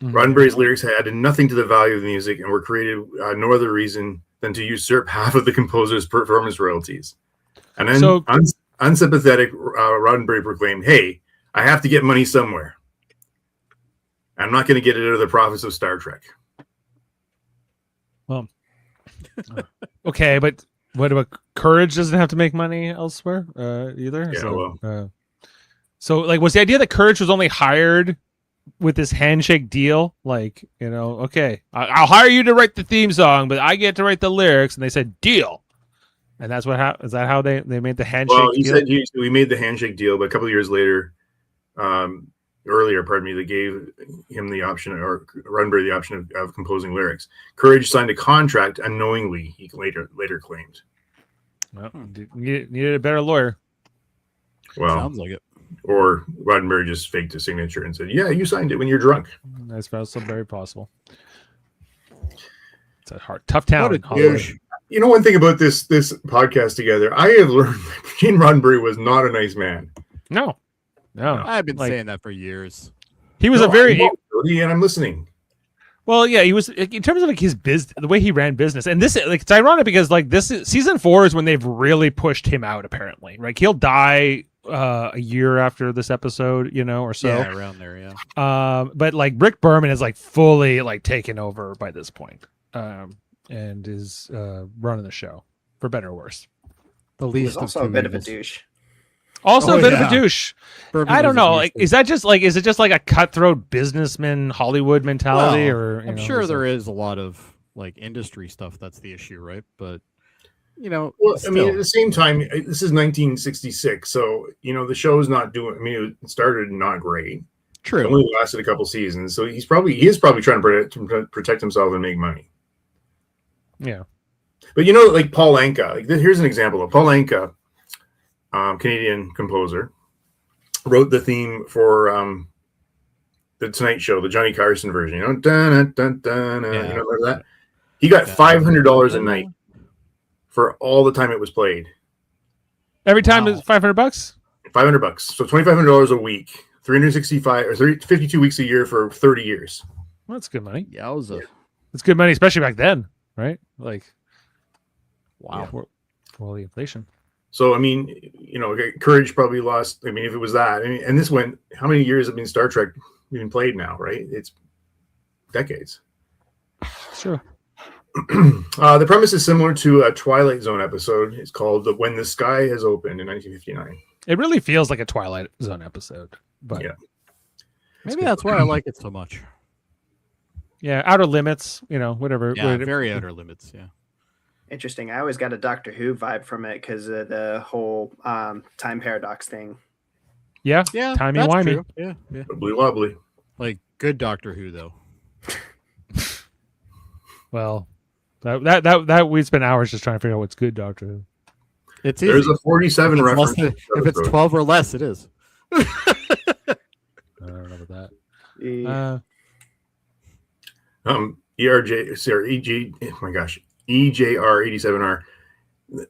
Speaker 3: Mhm.
Speaker 5: Roddenberry's lyrics had added nothing to the value of the music and were created no other reason than to usurp half of the composer's performance royalties. And then unsympathetic Roddenberry proclaimed, "Hey, I have to get money somewhere. I'm not going to get it out of the profits of Star Trek."
Speaker 3: Well, okay, but what about Courage? Doesn't have to make money elsewhere either.
Speaker 5: Yeah,
Speaker 3: So like, was the idea that Courage was only hired with this handshake deal? Like, okay, I'll hire you to write the theme song, but I get to write the lyrics. And they said deal, and that's what happened. Is that how they made the handshake?
Speaker 5: Well, he
Speaker 3: deal?
Speaker 5: said we made the handshake deal, but a couple of years later, they gave him the option, or Roddenberry the option of composing lyrics. Courage signed a contract unknowingly, he later claimed.
Speaker 3: Well, needed a better lawyer.
Speaker 5: Well,
Speaker 4: Sounds like it.
Speaker 5: Or Roddenberry just faked a signature and said, "Yeah, you signed it when you're drunk."
Speaker 3: That's also very possible. It's a tough town.
Speaker 4: What a
Speaker 3: in Hollywood.
Speaker 4: douche.
Speaker 5: You know, one thing about this podcast together, I have learned that Gene Roddenberry was not a nice man.
Speaker 3: No.
Speaker 4: I've been saying that for years.
Speaker 3: He was
Speaker 5: No,
Speaker 3: a very
Speaker 5: and I'm listening.
Speaker 3: well, yeah. He was in terms of like his business, the way he ran business, and this like it's ironic because like season 4 is when they've really pushed him out. Apparently, right? He'll die a year after this episode, or so.
Speaker 4: Yeah, around there. Yeah.
Speaker 3: But like Rick Berman is like fully like taken over by this point, and is running the show for better or worse.
Speaker 4: The
Speaker 6: He
Speaker 4: least
Speaker 6: was also
Speaker 4: of
Speaker 6: a
Speaker 4: two
Speaker 6: bit of a
Speaker 4: evils.
Speaker 6: douche.
Speaker 3: Also a bit of
Speaker 4: yeah.
Speaker 3: a douche.
Speaker 4: Berman
Speaker 3: I don't
Speaker 4: was
Speaker 3: know.
Speaker 4: a
Speaker 3: Like,
Speaker 4: douche.
Speaker 3: is it just like a cutthroat businessman Hollywood mentality,
Speaker 4: Well,
Speaker 3: or
Speaker 4: I'm sure there is a lot of like industry stuff that's the issue, right? But
Speaker 5: Well, I mean, at the same time, this is 1966, so the show's not doing. I mean, it started not great.
Speaker 4: true.
Speaker 5: It only lasted a couple seasons, so he is probably trying to protect himself and make money.
Speaker 3: Yeah.
Speaker 5: But like Paul Anka, here's an example of Paul Anka, Canadian composer, wrote the theme for the Tonight Show, the Johnny Carson version. Dun, dun, dun, remember that? He got $500 a night for all the time it was played.
Speaker 3: Every time
Speaker 4: Wow.
Speaker 3: it's $500.
Speaker 5: $500, so $2,500 a week, 365 or 52 weeks a year for 30 years.
Speaker 3: Well, that's good money.
Speaker 4: Yowza.
Speaker 3: It's good money, especially back then, right? Like,
Speaker 4: Wow.
Speaker 3: for all the inflation.
Speaker 5: So I mean, Courage probably lost. I mean, if it was that, and this went, how many years have been Star Trek been played now? Right, it's decades.
Speaker 3: Sure.
Speaker 5: The premise is similar to a Twilight Zone episode. It's called "When the Sky Has Opened" in 1959.
Speaker 3: It really feels like a Twilight Zone episode, but
Speaker 5: Yeah.
Speaker 4: Maybe that's why I like it so much.
Speaker 3: yeah, Outer Limits, whatever.
Speaker 4: Yeah, very Outer Limits. Yeah.
Speaker 6: Interesting. I always got a Doctor Who vibe from it because of the whole time paradox thing.
Speaker 3: Yeah,
Speaker 4: Yeah.
Speaker 3: timey
Speaker 4: that's
Speaker 3: wimey.
Speaker 4: true. Yeah. Yeah.
Speaker 5: Wibbly wobbly.
Speaker 4: Like good Doctor Who though.
Speaker 3: Well, That we spent hours just trying to figure out what's good Doctor Who.
Speaker 4: It's easy.
Speaker 5: There's a 47
Speaker 4: If it's
Speaker 5: reference.
Speaker 4: if it's 12 or less, it is.
Speaker 3: I don't know about that. EJR87R.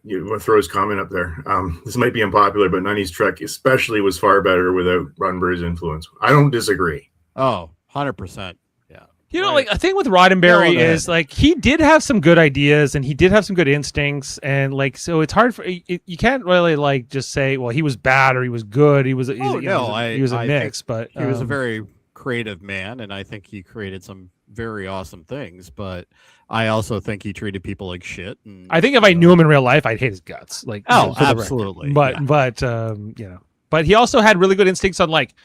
Speaker 3: You want to throw his comment up there. This might be unpopular, but 90s Trek especially was far better without Roddenberry's influence. I don't disagree.
Speaker 4: Oh, 100%. Yeah.
Speaker 3: You know, like a thing with Roddenberry is like he did have some good ideas and he did have some good instincts, and like so it's hard for you can't really like just say, well, he was bad or he was good. He was he was a mix, but
Speaker 4: he was a very creative man, and I think he created some very awesome things, but I also think he treated people like shit. And,
Speaker 3: I think if I knew him in real life, I'd hate his guts. Like,
Speaker 4: absolutely.
Speaker 3: But you know, but he also had really good instincts on like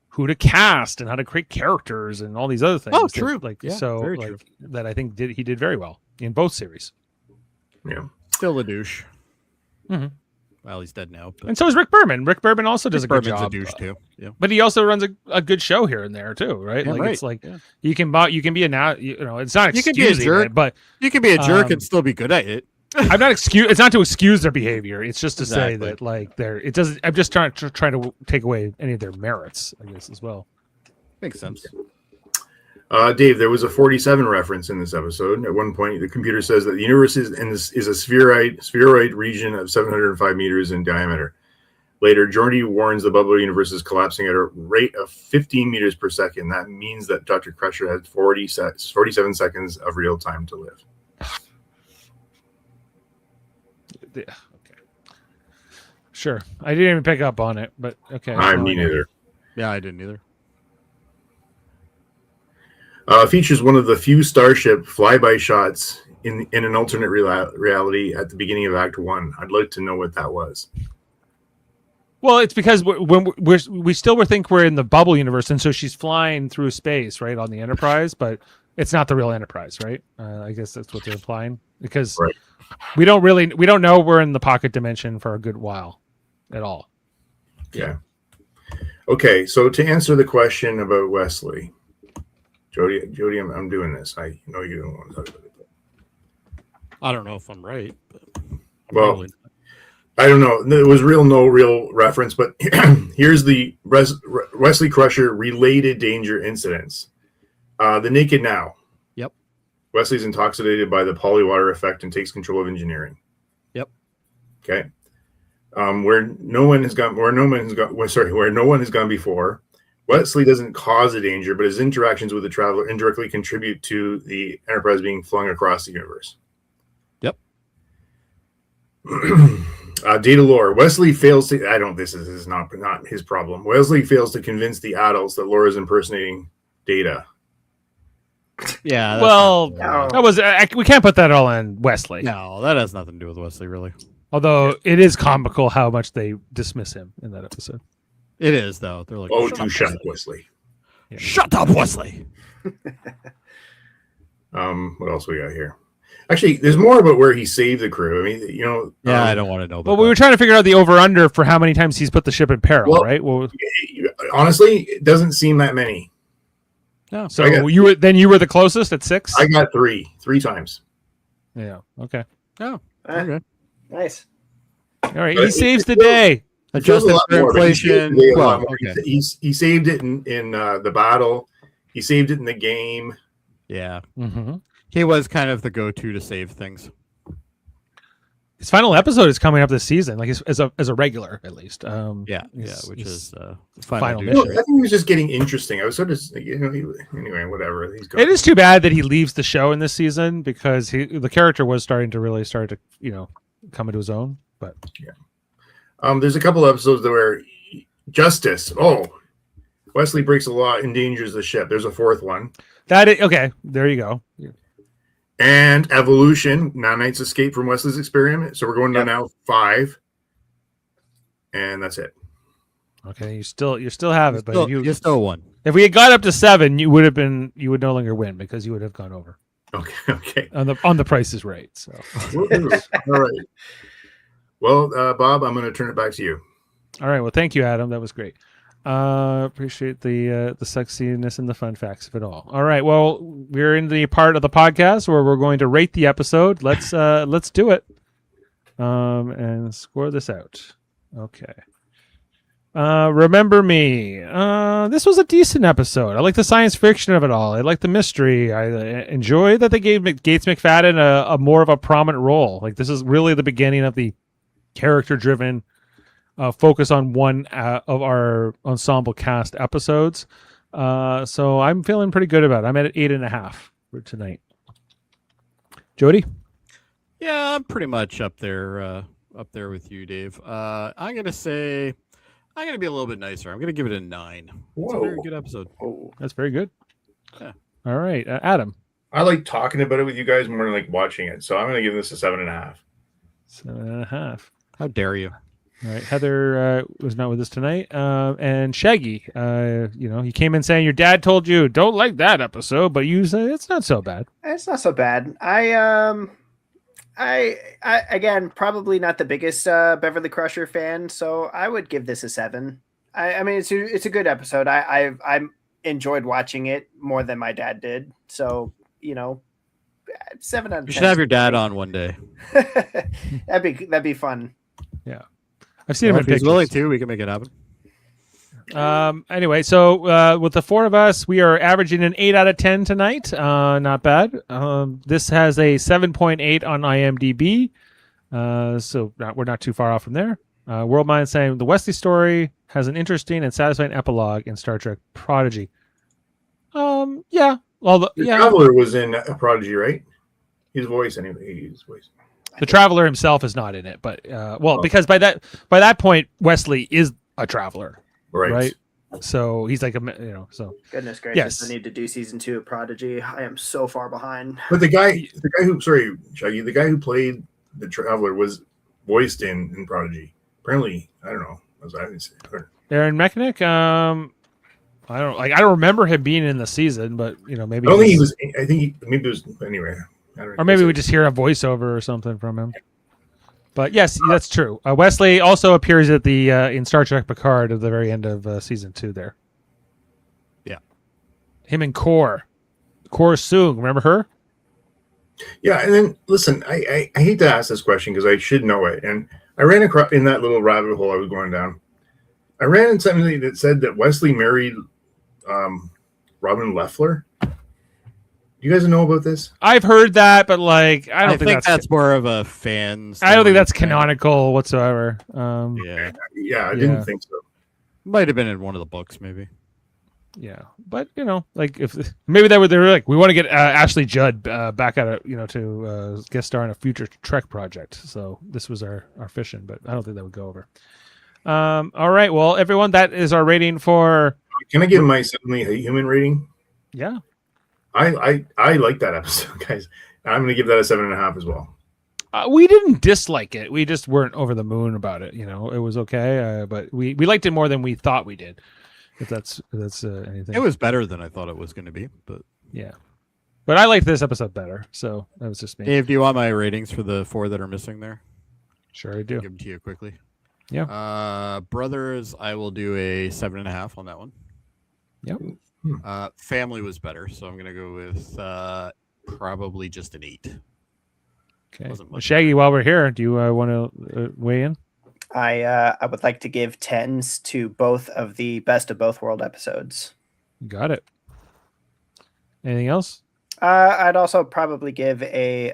Speaker 3: who to cast and how to create characters and all these other things.
Speaker 4: Oh, true.
Speaker 3: Very true. That I think he did very well in both series.
Speaker 5: Yeah,
Speaker 4: still a douche.
Speaker 3: Mm-hmm.
Speaker 4: Well, he's dead now. But...
Speaker 3: And so is Rick Berman. Rick Berman also does a good job.
Speaker 4: A douche too. Yeah.
Speaker 3: But he also runs a good show here and there too, right?
Speaker 4: Yeah,
Speaker 3: like
Speaker 4: right.
Speaker 3: it's like you can be it's not excusing
Speaker 4: you can be a jerk,
Speaker 3: it, but
Speaker 4: you can be a jerk and still be good at it.
Speaker 3: I'm not it's not to excuse their behavior. It's just to say that like I'm just trying to take away any of their merits, I guess, as well.
Speaker 4: Makes sense.
Speaker 5: Dave, there was a 47 reference in this episode. At one point, the computer says that the universe is a spheroid region of 705 meters in diameter. Later, Jody warns the bubble universe is collapsing at a rate of 15 meters per second. That means that Dr. Crusher has 47 seconds of real time to live.
Speaker 3: Yeah, okay. Sure. I didn't even pick up on it, but okay.
Speaker 5: Me neither.
Speaker 4: Yeah, I didn't either.
Speaker 5: Features one of the few Starship flyby shots in an alternate reality at the beginning of Act 1. I'd like to know what that was.
Speaker 3: Well, it's because we still think we're in the bubble universe, and so she's flying through space, right, on the Enterprise, but it's not the real Enterprise, right? I guess that's what they're implying, because we don't know we're in the pocket dimension for a good while at all.
Speaker 5: Yeah. Okay, so to answer the question about Wesley. Jody, I'm doing this. I know you don't want to talk about it.
Speaker 4: I don't know if I'm right.
Speaker 5: Well, I don't know. There was no real reference, but here's the Wesley Crusher related danger incidents. The Naked Now.
Speaker 4: Yep.
Speaker 5: Wesley's intoxicated by the polywater effect and takes control of engineering.
Speaker 4: Yep.
Speaker 5: Okay. Where no one has gone before. Wesley doesn't cause a danger, but his interactions with the Traveler indirectly contribute to the Enterprise being flung across the universe.
Speaker 4: Yep.
Speaker 5: Data lore. Wesley fails to... This is not his problem. Wesley fails to convince the adults that Laura's impersonating Data.
Speaker 4: Yeah.
Speaker 3: That was... we can't put that all on Wesley.
Speaker 4: No, that has nothing to do with Wesley, really.
Speaker 3: Although it is comical how much they dismiss him in that episode.
Speaker 4: It is, though. They're like,
Speaker 5: shut up, Wesley.
Speaker 3: Yeah.
Speaker 4: Shut up, Wesley.
Speaker 5: What else we got here? Actually, there's more about where he saved the crew. I mean, you know.
Speaker 4: Yeah, I don't want to know about
Speaker 3: we were trying to figure out the over-under for how many times he's put the ship in peril, right? Well,
Speaker 5: honestly, it doesn't seem that many.
Speaker 3: No. So you were the closest at 6?
Speaker 5: I got 3 times.
Speaker 3: Yeah. Okay.
Speaker 4: Oh, okay.
Speaker 6: Nice.
Speaker 3: All right. He saves the day.
Speaker 4: Adjusted for inflation.
Speaker 5: He saved it in the battle. He saved it in the game.
Speaker 4: Yeah.
Speaker 3: Mm-hmm.
Speaker 4: He was kind of the go-to to save things.
Speaker 3: His final episode is coming up this season, like as a regular at least.
Speaker 4: Which is final
Speaker 5: I think he was just getting interesting. I was sort of, anyway, whatever.
Speaker 3: It is too bad that he leaves the show in this season because the character was starting to come into his own. But
Speaker 5: yeah. There's a couple episodes where Justice. Oh, Wesley breaks a law, endangers the ship. There's a 4th one.
Speaker 3: Okay. There you go. Yeah.
Speaker 5: And Evolution. Nanites escape from Wesley's experiment. So we're going to now 5, and that's it.
Speaker 3: Okay, you still have it, but
Speaker 4: you still won.
Speaker 3: If we had got up to 7, you would no longer win because you would have gone over.
Speaker 5: Okay.
Speaker 3: On the Price is Right. So.
Speaker 5: All right. Well, Bob, I'm going to turn it back to you.
Speaker 3: All right. Well, thank you, Adam. That was great. Appreciate the sexiness and the fun facts of it all. All right, well, we're in the part of the podcast where we're going to rate the episode. Let's do it. And score this out. Okay. Remember Me. This was a decent episode. I like the science fiction of it all. I like the mystery. I enjoy that they gave Gates McFadden a more of a prominent role. Like, this is really the beginning of the character-driven focus on one of our ensemble cast episodes. So I'm feeling pretty good about it. I'm at 8.5 for tonight. Jody?
Speaker 4: Yeah, I'm pretty much up there with you, Dave. I'm gonna be a little bit nicer. I'm gonna give it a 9. It's a very good episode.
Speaker 5: Oh,
Speaker 3: That's very good.
Speaker 4: Yeah.
Speaker 3: All right, Adam.
Speaker 5: I like talking about it with you guys more than like watching it. So I'm going to give this a 7.5.
Speaker 3: 7.5.
Speaker 4: How dare you?
Speaker 3: All right, Heather was not with us tonight, and Shaggy. He came in saying your dad told you don't like that episode, but you said it's not so bad.
Speaker 6: It's not so bad. I again, probably not the biggest Beverly Crusher fan, so I would give this a 7. I mean, it's a good episode. I enjoyed watching it more than my dad did. So 7 out of 10.
Speaker 4: You should have your dad on one day.
Speaker 6: that'd be fun.
Speaker 3: Yeah, I've seen him in
Speaker 4: If he's
Speaker 3: pictures.
Speaker 4: willing to, we can make it happen.
Speaker 3: Anyway, so with the 4 of us, we are averaging an 8 out of 10 tonight. Not bad. This has a 7.8 on IMDb. So we're not too far off from there. Worldmind saying the Wesley story has an interesting and satisfying epilogue in Star Trek Prodigy. Yeah. Well,
Speaker 5: The Traveler was in Prodigy, right? His voice, anyway.
Speaker 3: The Traveler himself is not in it, but because by that point, Wesley is a Traveler. Right. So he's like so
Speaker 6: Goodness gracious,
Speaker 3: yes.
Speaker 6: I need to do season 2 of Prodigy. I am so far behind.
Speaker 5: But the guy who played the Traveler was voiced in Prodigy. Apparently, I don't know.
Speaker 3: Aaron Mechanic. I don't remember him being in the season, but maybe.
Speaker 5: I don't think he was. I think maybe it was anyway.
Speaker 3: Or maybe we just hear a voiceover or something from him. But yes, that's true. Wesley also appears at the in Star Trek Picard at the very end of season 2 there.
Speaker 4: Yeah.
Speaker 3: Him and Kor Soong, remember her?
Speaker 5: Yeah, and then listen, I hate to ask this question because I should know it, and I ran across in that little rabbit hole I was going down. I ran into something that said that Wesley married Robin Leffler. You guys know about this?
Speaker 3: I've heard that, but I don't think
Speaker 4: that's more of a fan.
Speaker 3: I don't think that's canonical whatsoever.
Speaker 5: Yeah, I didn't think so.
Speaker 4: Might have been in one of the books, maybe.
Speaker 3: Yeah, but if maybe they were like, we want to get Ashley Judd back at it, to guest star in a future Trek project. So this was our fishing, but I don't think that would go over. All right, well, everyone, that is our rating for.
Speaker 5: Can I give my Suddenly a Human rating?
Speaker 3: Yeah.
Speaker 5: I like that episode, guys. I'm going to give that a 7.5 as well.
Speaker 3: We didn't dislike it. We just weren't over the moon about it. It was okay, but we liked it more than we thought we did. If that's anything.
Speaker 4: It was better than I thought it was going to be, but
Speaker 3: yeah. But I liked this episode better, so that was just me.
Speaker 4: Dave, do you want my ratings for the 4 that are missing there?
Speaker 3: Sure, I do.
Speaker 4: I'll give them to you quickly.
Speaker 3: Yeah.
Speaker 4: Brothers, I will do a 7.5 on that one.
Speaker 3: Yep.
Speaker 4: Family was better, so I'm going to go with probably just an 8.
Speaker 3: Okay. Well, Shaggy, while we're here, do you want to weigh in?
Speaker 6: I would like to give 10s to both of the Best of Both World episodes.
Speaker 3: Got it. Anything else?
Speaker 6: I'd also probably give a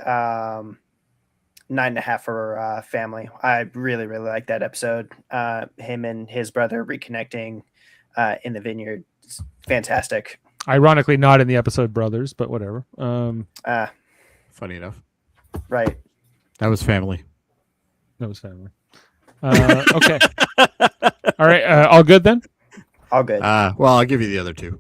Speaker 6: 9.5 for Family. I really, really like that episode. Him and his brother reconnecting in the vineyard. It's fantastic.
Speaker 3: Ironically, not in the episode Brothers, but whatever.
Speaker 4: Funny enough.
Speaker 6: Right.
Speaker 4: That was Family.
Speaker 3: That was Family. Okay. All right. All good then?
Speaker 6: All good.
Speaker 4: Well, I'll give you the other 2.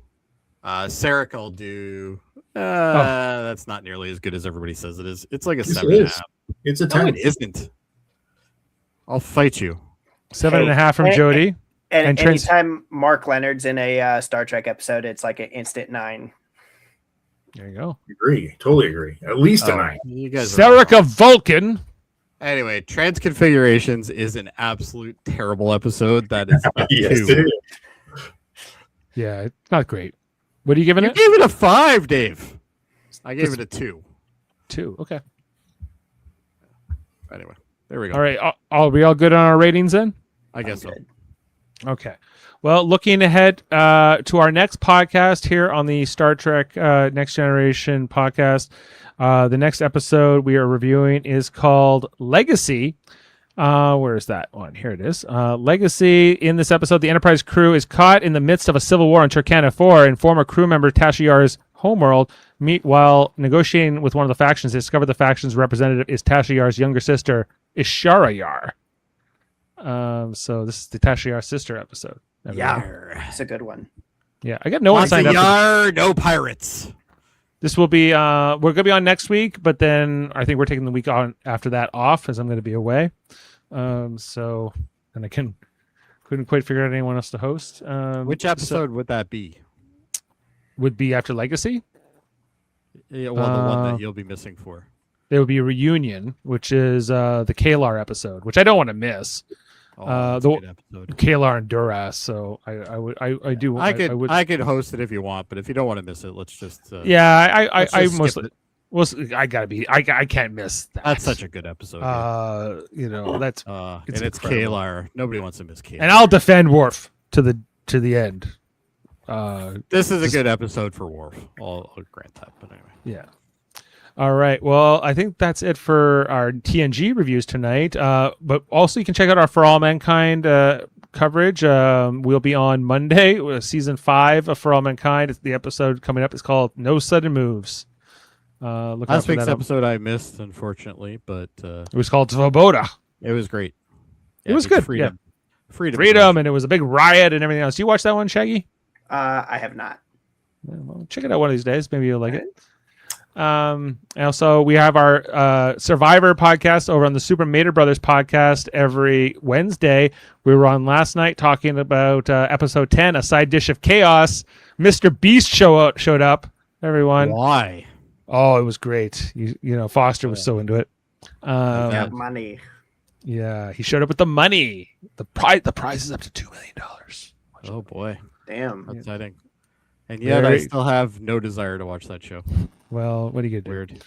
Speaker 4: Sarek, I'll do. That's not nearly as good as everybody says it is. It's like a 7.5.
Speaker 5: It's a 10.
Speaker 4: No, it isn't. I'll fight you.
Speaker 3: 7.5 from Jody.
Speaker 6: And anytime Mark Leonard's in a Star Trek episode, it's like an instant 9.
Speaker 3: There you go.
Speaker 5: Totally agree. At least a 9.
Speaker 4: You guys
Speaker 3: Sarek Vulcan.
Speaker 4: Anyway, Transconfigurations is an absolute terrible episode. That is a
Speaker 5: Yes,
Speaker 4: 2.
Speaker 5: it is.
Speaker 3: Yeah, it's not great. What are you giving
Speaker 4: You
Speaker 3: it?
Speaker 4: gave it a 5, Dave. I gave it a 2.
Speaker 3: 2. Okay.
Speaker 4: Anyway, there we go.
Speaker 3: All right. Are we all good on our ratings then?
Speaker 4: I guess so.
Speaker 3: Okay. Well, looking ahead to our next podcast here on the Star Trek Next Generation podcast, the next episode we are reviewing is called Legacy. Where is that one? Here it is. Legacy. In this episode, the Enterprise crew is caught in the midst of a civil war on Turkana 4, and former crew member Tasha Yar's homeworld meet while negotiating with one of the factions. They discover the faction's representative is Tasha Yar's younger sister, Ishara Yar. So this is the Tasha Yar sister episode.
Speaker 6: Yeah, it's a good one.
Speaker 3: Yeah, I got no one signed up.
Speaker 4: Yar, no pirates.
Speaker 3: This will be we're gonna be on next week, but then I think we're taking the week on after that off as I'm gonna be away. So and I couldn't quite figure out anyone else to host.
Speaker 4: Which episode would that be?
Speaker 3: Would be after Legacy.
Speaker 4: Yeah, well, the one that you'll be missing for.
Speaker 3: There would be a reunion, which is the Kalar episode, which I don't want to miss.
Speaker 4: That's a good episode.
Speaker 3: Kalar and Duras. So
Speaker 4: I could host it if you want, but if you don't want to miss it, let's just
Speaker 3: I mostly. Well, I can't miss that.
Speaker 4: That's such a good episode.
Speaker 3: That's
Speaker 4: and it's Kalar. Nobody wants to miss Kalar.
Speaker 3: And I'll defend Worf to the end.
Speaker 4: This is a good episode for Worf. I'll grant that. But anyway.
Speaker 3: Yeah. All right. Well, I think that's it for our TNG reviews tonight. But also you can check out our For All Mankind coverage. We'll be on Monday with season 5 of For All Mankind. The episode coming up is called No Sudden Moves.
Speaker 4: Last week's episode I missed, unfortunately, but
Speaker 3: it was called Svoboda.
Speaker 4: It was great.
Speaker 3: It was good.
Speaker 4: Freedom.
Speaker 3: Yeah. Freedom, and it was a big riot and everything else. You watched that one, Shaggy?
Speaker 6: I have not.
Speaker 3: Yeah, well, check it out one of these days. Maybe you'll like it. And also, we have our Survivor podcast over on the Super Mater Brothers podcast every Wednesday. We were on last night talking about episode 10, A Side Dish of Chaos. Mr. Beast showed up, everyone.
Speaker 4: Why?
Speaker 3: Oh, it was great. You know, Foster was so into it.
Speaker 6: Money.
Speaker 3: Yeah, he showed up with the money. The prize is up to $2 million.
Speaker 4: Oh, boy.
Speaker 6: Damn.
Speaker 4: Exciting. And yet I still have no desire to watch that show.
Speaker 3: Well, what are you gonna do?
Speaker 4: Weird.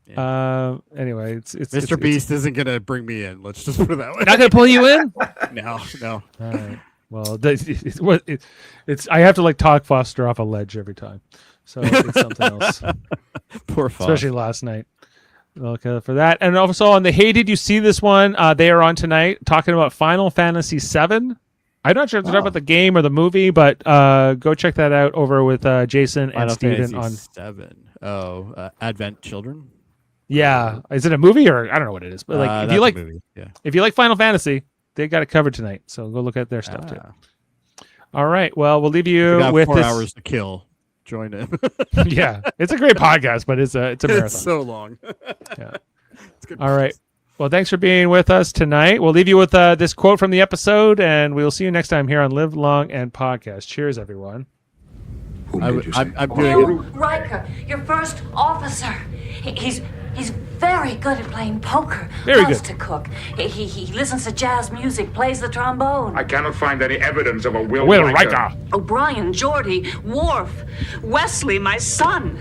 Speaker 4: Yeah.
Speaker 3: Anyway, it's
Speaker 4: Mr. Beast isn't gonna bring me in. Let's just put it that way.
Speaker 3: Not gonna pull you in?
Speaker 4: No.
Speaker 3: All right. Well, it's I have to like talk Foster off a ledge every time, so it's something else.
Speaker 4: Poor Foster.
Speaker 3: Especially last night. Look for that, and also on the Hey, did you see this one? They are on tonight talking about Final Fantasy VII. I'm not sure if they're talking about the game or the movie, but go check that out over with Jason and Steven on
Speaker 4: 7. Oh, Advent Children?
Speaker 3: Yeah. Is it a movie or I don't know what it is, but like if you like
Speaker 4: movie. Yeah.
Speaker 3: If you like Final Fantasy, they got it covered tonight. So go look at their stuff too. All right. Well, we'll leave you with
Speaker 4: 4
Speaker 3: this.
Speaker 4: hours to kill. Join in.
Speaker 3: Yeah. It's a great podcast, but it's a marathon.
Speaker 4: It's so long.
Speaker 3: Yeah.
Speaker 4: It's good.
Speaker 3: All right. Well, thanks for being with us tonight. We'll leave you with this quote from the episode, and we'll see you next time here on Live Long and Podcast. Cheers, everyone.
Speaker 4: I'm doing it.
Speaker 1: Riker, your first officer. He's very good at playing poker.
Speaker 3: Very
Speaker 1: Loves
Speaker 3: good.
Speaker 1: to cook. He listens to jazz music, plays the trombone.
Speaker 2: I cannot find any evidence of a Will
Speaker 3: Riker.
Speaker 1: O'Brien, Jody, Worf, Wesley, my son.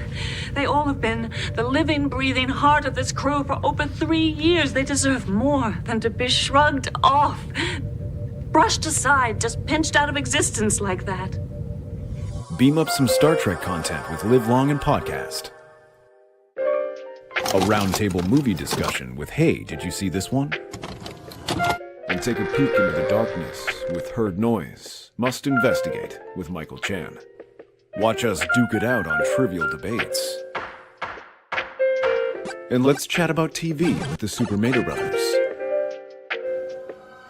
Speaker 1: They all have been the living, breathing heart of this crew for over 3 years. They deserve more than to be shrugged off, brushed aside, just pinched out of existence like that.
Speaker 8: Beam up some Star Trek content with Live Long and Podcast. A roundtable movie discussion with Hey, did you see this one? And take a peek into the darkness with Heard Noise. Must Investigate with Michael Chan. Watch us duke it out on trivial debates. And let's chat about TV with the Super Mater Brothers.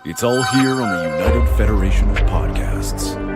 Speaker 8: It's all here on the United Federation of Podcasts.